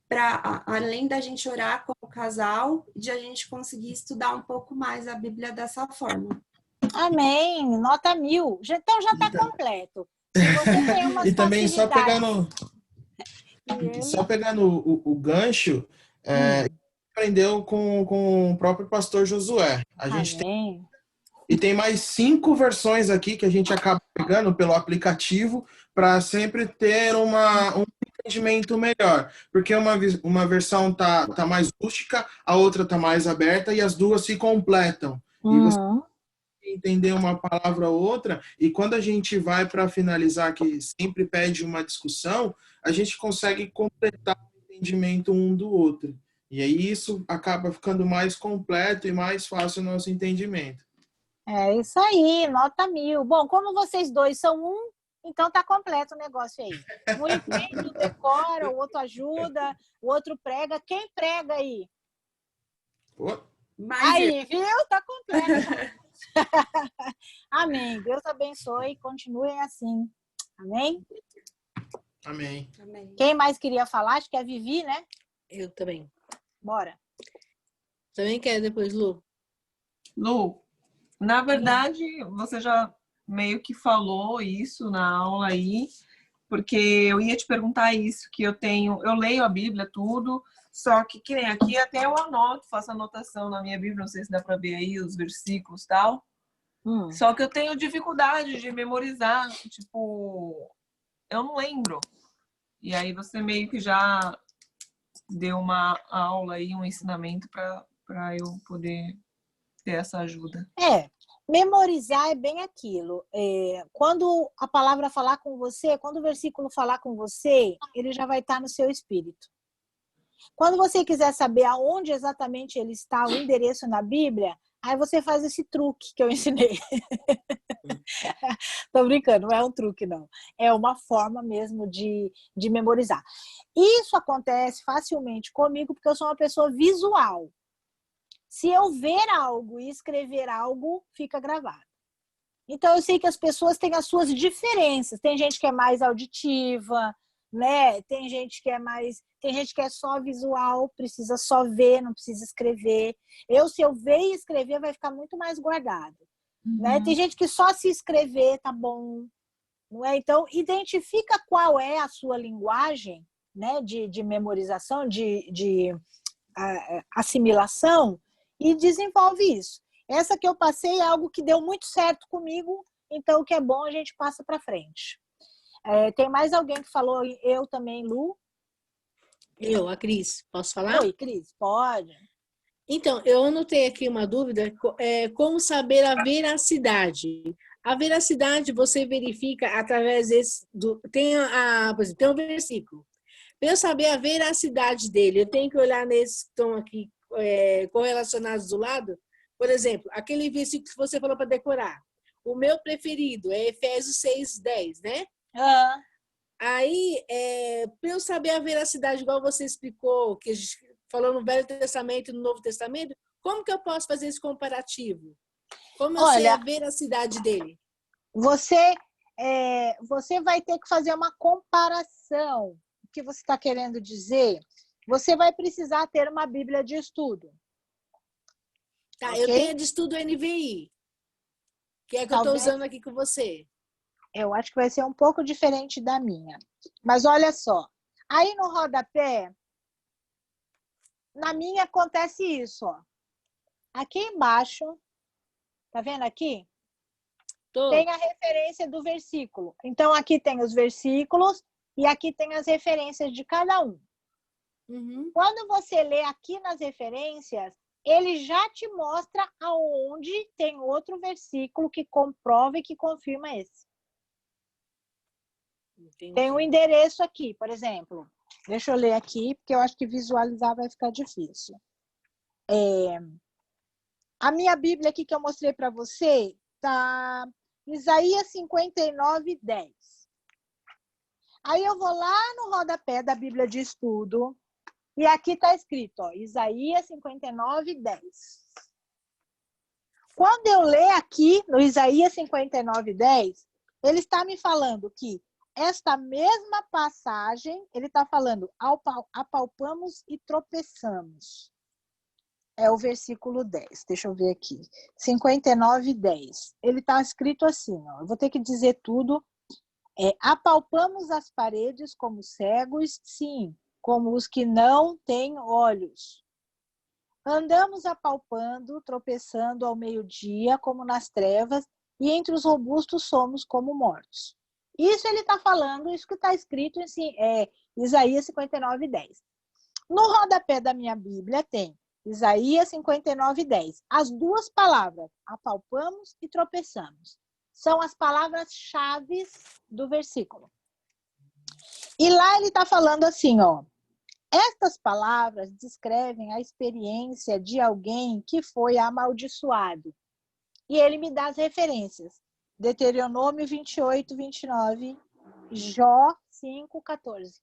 para além da gente orar como casal, de a gente conseguir estudar um pouco mais a Bíblia dessa forma. Amém, nota 1000. Então já está completo. Se você tem umas E também facilidades... só pegando o gancho, aprendeu com o próprio pastor Josué. A gente tem mais 5 versões aqui que a gente acaba pegando pelo aplicativo para sempre ter um entendimento melhor. Porque uma versão tá mais rústica, a outra tá mais aberta e as duas se completam. E você entender uma palavra ou outra, e quando a gente vai para finalizar, que sempre pede uma discussão, a gente consegue completar o entendimento um do outro. E aí isso acaba ficando mais completo e mais fácil o nosso entendimento. É isso aí, nota 1000. Bom, como vocês dois são um, então tá completo o negócio aí. Um entende, decora, o outro ajuda, o outro prega. Quem prega aí? Aí, viu? Tá completo. Amém. Deus abençoe e continuem assim. Amém? Amém. Quem mais queria falar? Acho que é a Vivi, né? Eu também. Bora. Também quer depois, Lu? Lu, na verdade, você já meio que falou isso na aula aí, porque eu ia te perguntar isso, que eu leio a Bíblia, tudo, só que nem aqui até eu anoto, faço anotação na minha Bíblia, não sei se dá para ver aí os versículos e tal, só que eu tenho dificuldade de memorizar, tipo, eu não lembro. E aí você meio que já deu uma aula aí, um ensinamento para eu poder ter essa ajuda. Memorizar é bem aquilo. Quando a palavra falar com você, quando o versículo falar com você, ele já vai estar no seu espírito. Quando você quiser saber aonde exatamente ele está, o endereço na Bíblia, aí você faz esse truque que eu ensinei. Tô brincando, não é um truque, não. É uma forma mesmo de memorizar. Isso acontece facilmente comigo porque eu sou uma pessoa visual. Se eu ver algo e escrever algo, fica gravado. Então, eu sei que as pessoas têm as suas diferenças. Tem gente que é mais auditiva, né? Tem gente que é só visual, precisa só ver, não precisa escrever. Se eu ver e escrever, vai ficar muito mais guardado. Né? Tem gente que só se escrever tá bom. Não é? Então, identifica qual é a sua linguagem, né? de memorização, de assimilação, e desenvolve isso. Essa que eu passei é algo que deu muito certo comigo, então o que é bom a gente passa para frente. Tem mais alguém que falou? Eu também, Lu? Eu, a Cris. Posso falar? Oi, Cris, pode. Então, eu anotei aqui uma dúvida, como saber a veracidade. A veracidade você verifica através tem um versículo. Para eu saber a veracidade dele, eu tenho que olhar nesses que estão aqui correlacionados do lado. Por exemplo, aquele versículo que você falou para decorar. O meu preferido é Efésios 6:10, né? Aí, para eu saber a veracidade, igual você explicou, que a gente falou no Velho Testamento e no Novo Testamento, como que eu posso fazer esse comparativo? Como eu sei a veracidade dele? Você vai ter que fazer uma comparação. O que você está querendo dizer? Você vai precisar ter uma Bíblia de estudo. Tá, okay? Eu tenho a de estudo NVI, que é que eu estou usando aqui com você. Eu acho que vai ser um pouco diferente da minha. Mas olha só, aí no rodapé, na minha acontece isso, ó. Aqui embaixo, tá vendo aqui? Tem a referência do versículo. Então, aqui tem os versículos e aqui tem as referências de cada um. Quando você lê aqui nas referências, ele já te mostra aonde tem outro versículo que comprova e que confirma esse. Entendi. Tem um endereço aqui, por exemplo. Deixa eu ler aqui, porque eu acho que visualizar vai ficar difícil. A minha Bíblia aqui que eu mostrei para você tá Isaías 59, 10. Aí eu vou lá no rodapé da Bíblia de Estudo e aqui está escrito, ó, Isaías 59, 10. Quando eu ler aqui no Isaías 59, 10, ele está me falando que esta mesma passagem, ele está falando, apalpamos e tropeçamos. É o versículo 10. Deixa eu ver aqui. 59, 10. Ele está escrito assim, ó. Eu vou ter que dizer tudo. Apalpamos as paredes como cegos, sim, como os que não têm olhos. Andamos apalpando, tropeçando ao meio-dia, como nas trevas, e entre os robustos somos como mortos. Isso ele está falando, isso que está escrito em Isaías 59, 10. No rodapé da minha Bíblia tem Isaías 59, 10. As duas palavras, apalpamos e tropeçamos, são as palavras-chave do versículo. E lá ele está falando assim, ó. Estas palavras descrevem a experiência de alguém que foi amaldiçoado. E ele me dá as referências. Deuteronômio 28, 29, Jó 5, 14.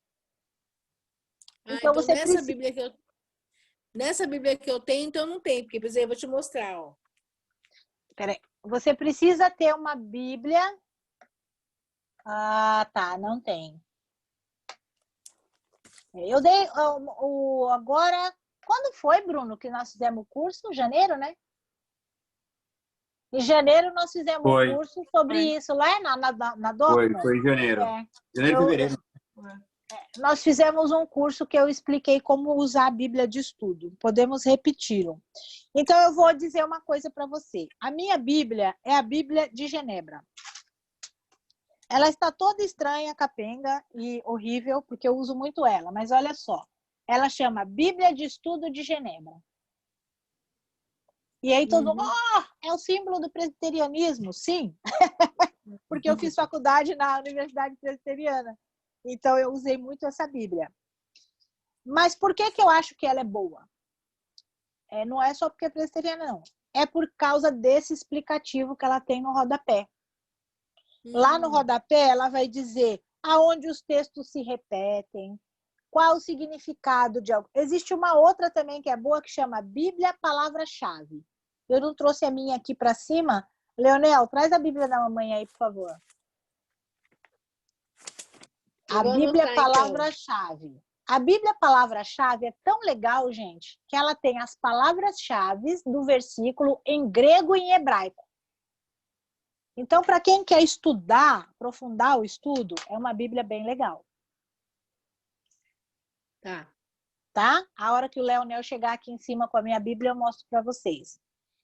Então você nessa Bíblia que eu tenho, então não tem, porque, por exemplo, eu vou te mostrar, ó. Peraí. Você precisa ter uma Bíblia. Ah, tá, não tem. Eu dei agora. Quando foi, Bruno, que nós fizemos o curso? Janeiro, né? Em janeiro nós fizemos um curso sobre isso lá na Dogma. Foi em janeiro. Janeiro e fevereiro. Nós fizemos um curso que eu expliquei como usar a Bíblia de estudo. Podemos repeti-lo. Então, eu vou dizer uma coisa para você. A minha Bíblia é a Bíblia de Genebra. Ela está toda estranha, capenga e horrível, porque eu uso muito ela. Mas olha só. Ela chama Bíblia de Estudo de Genebra. E aí todo mundo, é o símbolo do presbiterianismo. Sim. Porque eu fiz faculdade na Universidade Presbiteriana. Então, eu usei muito essa Bíblia. Mas por que eu acho que ela é boa? Não é só porque é presbiteriana, não. É por causa desse explicativo que ela tem no rodapé. Lá no rodapé, ela vai dizer aonde os textos se repetem, qual o significado de algo. Existe uma outra também que é boa, que chama Bíblia Palavra-Chave. Eu não trouxe a minha aqui para cima. Leonel, traz a Bíblia da mamãe aí, por favor. A Bíblia Palavra-Chave. A Bíblia Palavra-Chave é tão legal, gente, que ela tem as palavras-chave do versículo em grego e em hebraico. Então, para quem quer estudar, aprofundar o estudo, é uma Bíblia bem legal. Tá? A hora que o Leonel chegar aqui em cima com a minha Bíblia, eu mostro para vocês.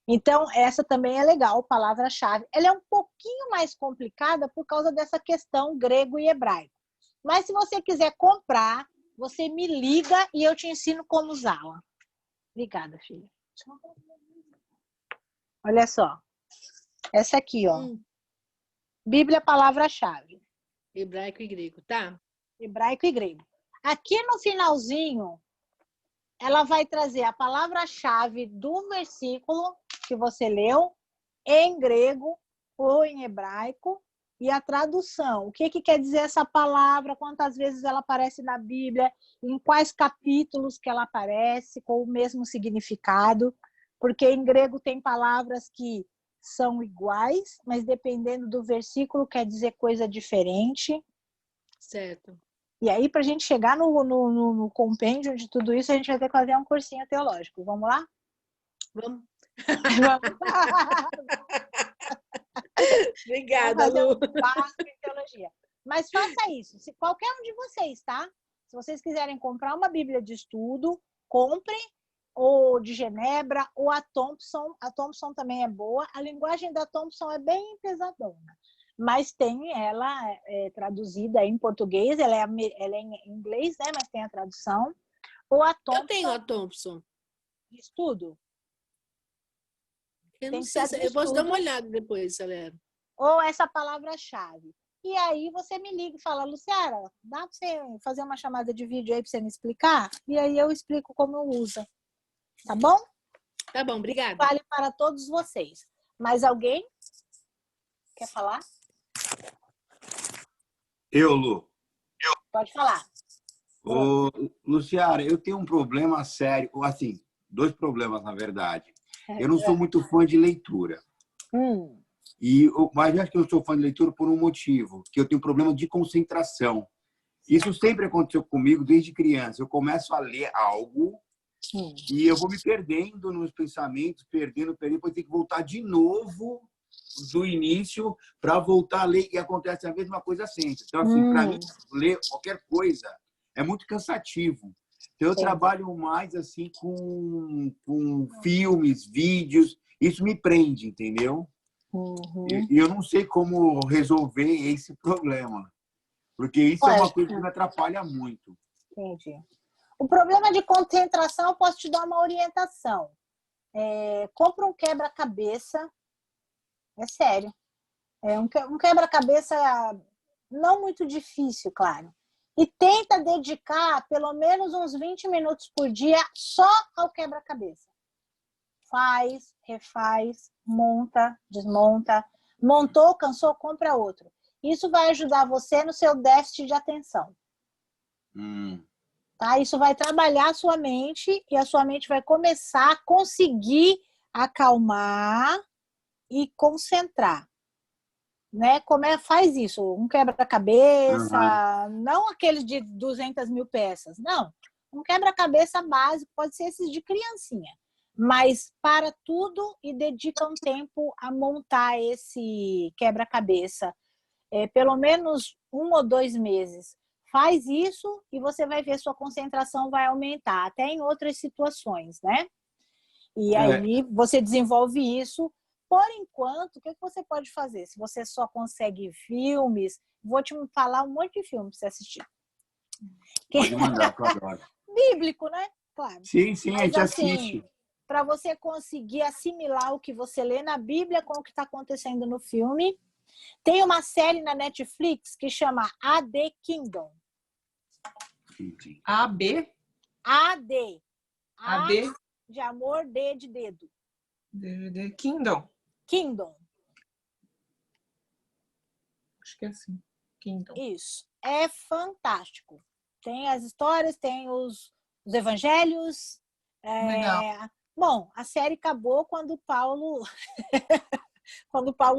Então, essa também é legal, palavra-chave. Ela é um pouquinho mais complicada por causa dessa questão grego e hebraico. Mas se você quiser comprar, você me liga e eu te ensino como usá-la. Obrigada, filha. Olha só. Essa aqui, ó. Bíblia Palavra-Chave. Hebraico e grego, tá? Hebraico e grego. Aqui no finalzinho, ela vai trazer a palavra-chave do versículo que você leu em grego ou em hebraico e a tradução. O que quer dizer essa palavra, quantas vezes ela aparece na Bíblia, em quais capítulos que ela aparece, com o mesmo significado, porque em grego tem palavras que são iguais, mas dependendo do versículo quer dizer coisa diferente. Certo. E aí, para a gente chegar no compêndio de tudo isso, a gente vai ter que fazer um cursinho teológico. Vamos lá? Vamos. Obrigada, Lu. Básico em teologia. Mas faça isso. Se qualquer um de vocês, tá? Se vocês quiserem comprar uma Bíblia de estudo, comprem, ou de Genebra, ou a Thompson. A Thompson também é boa. A linguagem da Thompson é bem pesadona. Mas tem ela traduzida em português, ela é em inglês, né? Mas tem a tradução. Ou a Thompson. Eu tenho a Thompson. De estudo? Eu Tem não que sei, ser eu posso dar uma estudo. olhada depois, Salera. Ou essa palavra-chave. E aí você me liga e fala, Luciara, dá para você fazer uma chamada de vídeo aí para você me explicar? E aí eu explico como eu uso. Tá bom? Tá bom, obrigada. Vale para todos vocês. Mais alguém quer falar? Eu, Lu. Pode falar. Ô, Luciara, eu tenho um problema sério, ou assim, 2 problemas, na verdade. Eu não sou muito fã de leitura. Mas acho que eu sou fã de leitura por um motivo, que eu tenho problema de concentração. Isso sempre aconteceu comigo desde criança. Eu começo a ler algo e eu vou me perdendo nos pensamentos, perdendo, depois tenho que voltar de novo do início para voltar a ler e acontece a mesma coisa sempre. Então, assim, para mim, ler qualquer coisa é muito cansativo. Então, eu trabalho mais assim com filmes, vídeos. Isso me prende, entendeu? E eu não sei como resolver esse problema. Porque isso é uma coisa que me atrapalha muito. Entendi. O problema de concentração, eu posso te dar uma orientação. Compra um quebra-cabeça. É sério. Um quebra-cabeça não muito difícil, claro. E tenta dedicar pelo menos uns 20 minutos por dia só ao quebra-cabeça. Faz, refaz, monta, desmonta. Montou, cansou, compra outro. Isso vai ajudar você no seu déficit de atenção. Tá? Isso vai trabalhar a sua mente e a sua mente vai começar a conseguir acalmar e concentrar. Né? Faz isso, um quebra-cabeça, não aqueles de 200 mil peças, não. Um quebra-cabeça básico, pode ser esses de criancinha. Mas para tudo e dedica um tempo a montar esse quebra-cabeça. Pelo menos 1 ou 2 meses. Faz isso e você vai ver sua concentração vai aumentar, até em outras situações, né? E aí você desenvolve isso. Por enquanto, o que você pode fazer? Se você só consegue filmes, vou te falar um monte de filmes para você assistir. Pode mandar, eu adoro. Bíblico, né? Claro. Sim, mas, a gente assim, assiste. Para você conseguir assimilar o que você lê na Bíblia com o que está acontecendo no filme, tem uma série na Netflix que chama A.D. Kingdom. A.B.? A.D. A.D. de amor, D de dedo. The Kingdom. Kingdom. Acho que é assim. Kingdom. Isso. É fantástico. Tem as histórias, tem os evangelhos. Legal. Bom, a série acabou quando Paulo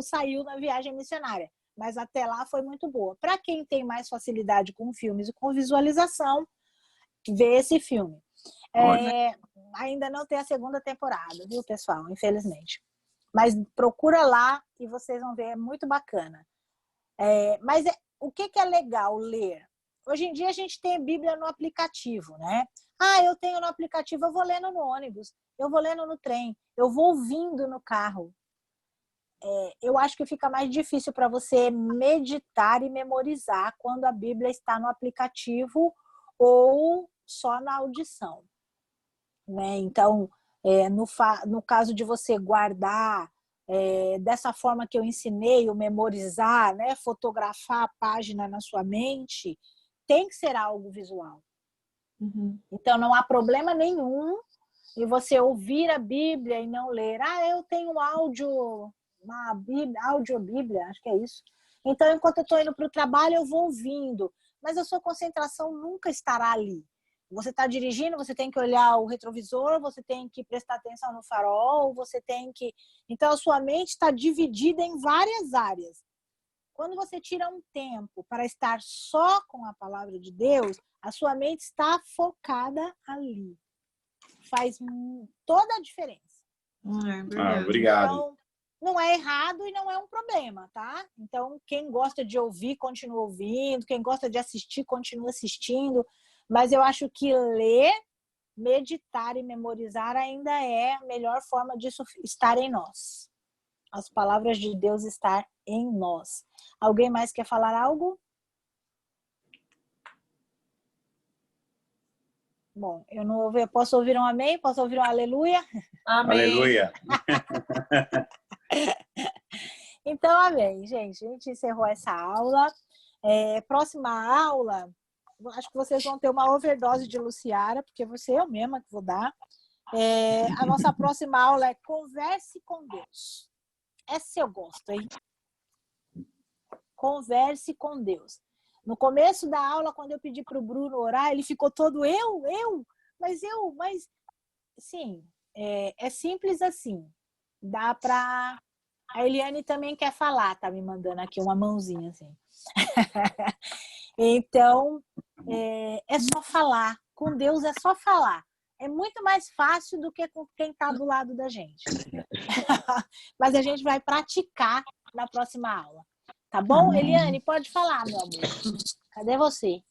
saiu na viagem missionária. Mas até lá foi muito boa. Para quem tem mais facilidade com filmes e com visualização, vê esse filme. Ainda não tem a 2ª temporada, viu, pessoal? Infelizmente. Mas procura lá e vocês vão ver, é muito bacana. Mas o que é legal ler? Hoje em dia a gente tem a Bíblia no aplicativo, né? Eu tenho no aplicativo, eu vou lendo no ônibus, eu vou lendo no trem, eu vou ouvindo no carro. Eu acho que fica mais difícil para você meditar e memorizar quando a Bíblia está no aplicativo ou só na audição. Né? Então, no caso de você guardar dessa forma que eu ensinei, o memorizar, né? Fotografar a página na sua mente, tem que ser algo visual. Então, não há problema nenhum em você ouvir a Bíblia e não ler. Eu tenho uma audiobíblia, acho que é isso. Então, enquanto eu estou indo para o trabalho, eu vou ouvindo. Mas a sua concentração nunca estará ali. Você está dirigindo, você tem que olhar o retrovisor, você tem que prestar atenção no farol, você tem que... Então, a sua mente está dividida em várias áreas. Quando você tira um tempo para estar só com a palavra de Deus, a sua mente está focada ali. Faz toda a diferença. Obrigado. Então, não é errado e não é um problema, tá? Então, quem gosta de ouvir, continua ouvindo. Quem gosta de assistir, continua assistindo. Mas eu acho que ler, meditar e memorizar ainda é a melhor forma disso estar em nós. As palavras de Deus estar em nós. Alguém mais quer falar algo? Bom, eu não ouvi, posso ouvir um amém? Posso ouvir um aleluia? Amém. Aleluia. Então, amém, gente. A gente encerrou essa aula. Próxima aula, acho que vocês vão ter uma overdose de Luciara, porque vou ser eu mesma que vou dar. A nossa próxima aula é Converse com Deus. Essa eu gosto, hein? Converse com Deus. No começo da aula, quando eu pedi para o Bruno orar, ele ficou todo mas sim, é simples assim. Dá para... A Eliane também quer falar, tá me mandando aqui uma mãozinha assim. Então, é só falar. Com Deus é só falar. É muito mais fácil do que com quem está do lado da gente. Mas a gente vai praticar na próxima aula. Tá bom? Eliane, pode falar, meu amor. Cadê você?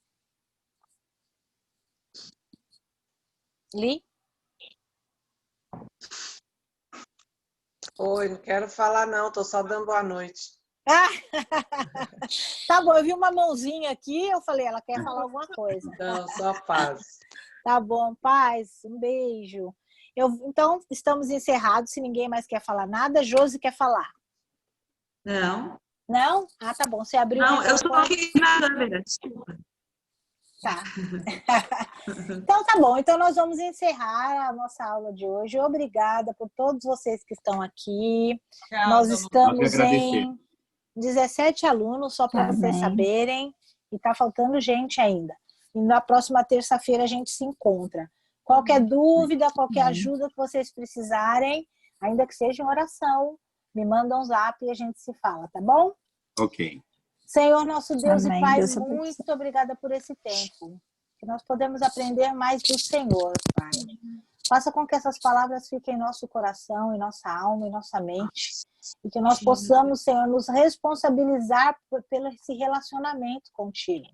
Li? Oi, não quero falar não, tô só dando boa noite. Tá bom, eu vi uma mãozinha aqui, eu falei, ela quer falar alguma coisa. Não, só paz. Tá bom, paz, um beijo. Então, estamos encerrados, se ninguém mais quer falar nada. Josi quer falar? Não. Não? Ah, tá bom, você abriu Não, o eu estou aqui na câmera, desculpa. Tá. Então tá bom, então nós vamos encerrar a nossa aula de hoje. Obrigada por todos vocês que estão aqui. Nós estamos em 17 alunos, só para vocês saberem, e tá faltando gente ainda. E na próxima terça-feira a gente se encontra. Qualquer dúvida, qualquer ajuda que vocês precisarem, ainda que seja em oração, me mandam um zap e a gente se fala, tá bom? Ok. Senhor, nosso Deus Amém. e Pai, Deus muito obrigada por esse tempo. Que nós podemos aprender mais do Senhor, Pai. Faça com que essas palavras fiquem em nosso coração, em nossa alma, em nossa mente. E que nós possamos, Senhor, nos responsabilizar pelo esse relacionamento contigo.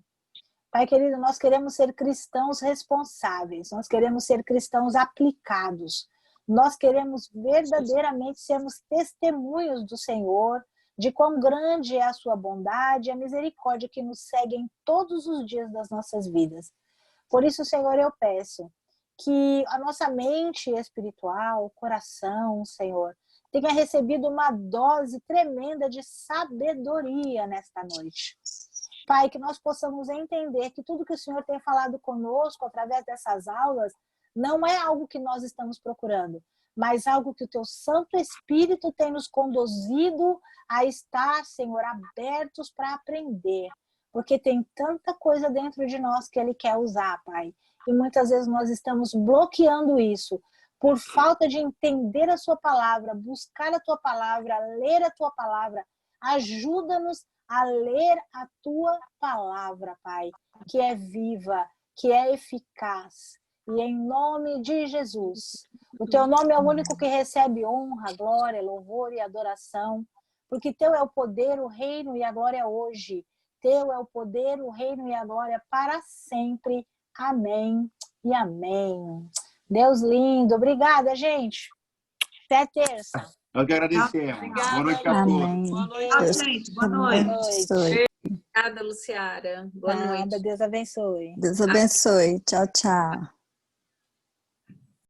Pai querido, nós queremos ser cristãos responsáveis. Nós queremos ser cristãos aplicados. Nós queremos verdadeiramente sermos testemunhos do Senhor, de quão grande é a sua bondade e a misericórdia que nos seguem todos os dias das nossas vidas. Por isso, Senhor, eu peço que a nossa mente espiritual, o coração, Senhor, tenha recebido uma dose tremenda de sabedoria nesta noite. Pai, que nós possamos entender que tudo que o Senhor tem falado conosco através dessas aulas não é algo que nós estamos procurando, mas algo que o Teu Santo Espírito tem nos conduzido a estar, Senhor, abertos para aprender. Porque tem tanta coisa dentro de nós que Ele quer usar, Pai. E muitas vezes nós estamos bloqueando isso por falta de entender a Sua palavra, buscar a Tua palavra, ler a Tua palavra. Ajuda-nos a ler a Tua palavra, Pai, que é viva, que é eficaz. E em nome de Jesus, o Teu nome é o único que recebe honra, glória, louvor e adoração, porque Teu é o poder, o reino e a glória hoje. Teu é o poder, o reino e a glória para sempre. Amém e amém. Deus lindo. Obrigada, gente. Até terça. Nós que agradecemos. Boa noite a todos. Boa noite, gente. Boa noite. Obrigada, Luciara. Boa noite. Deus abençoe. Deus abençoe. Tchau, tchau.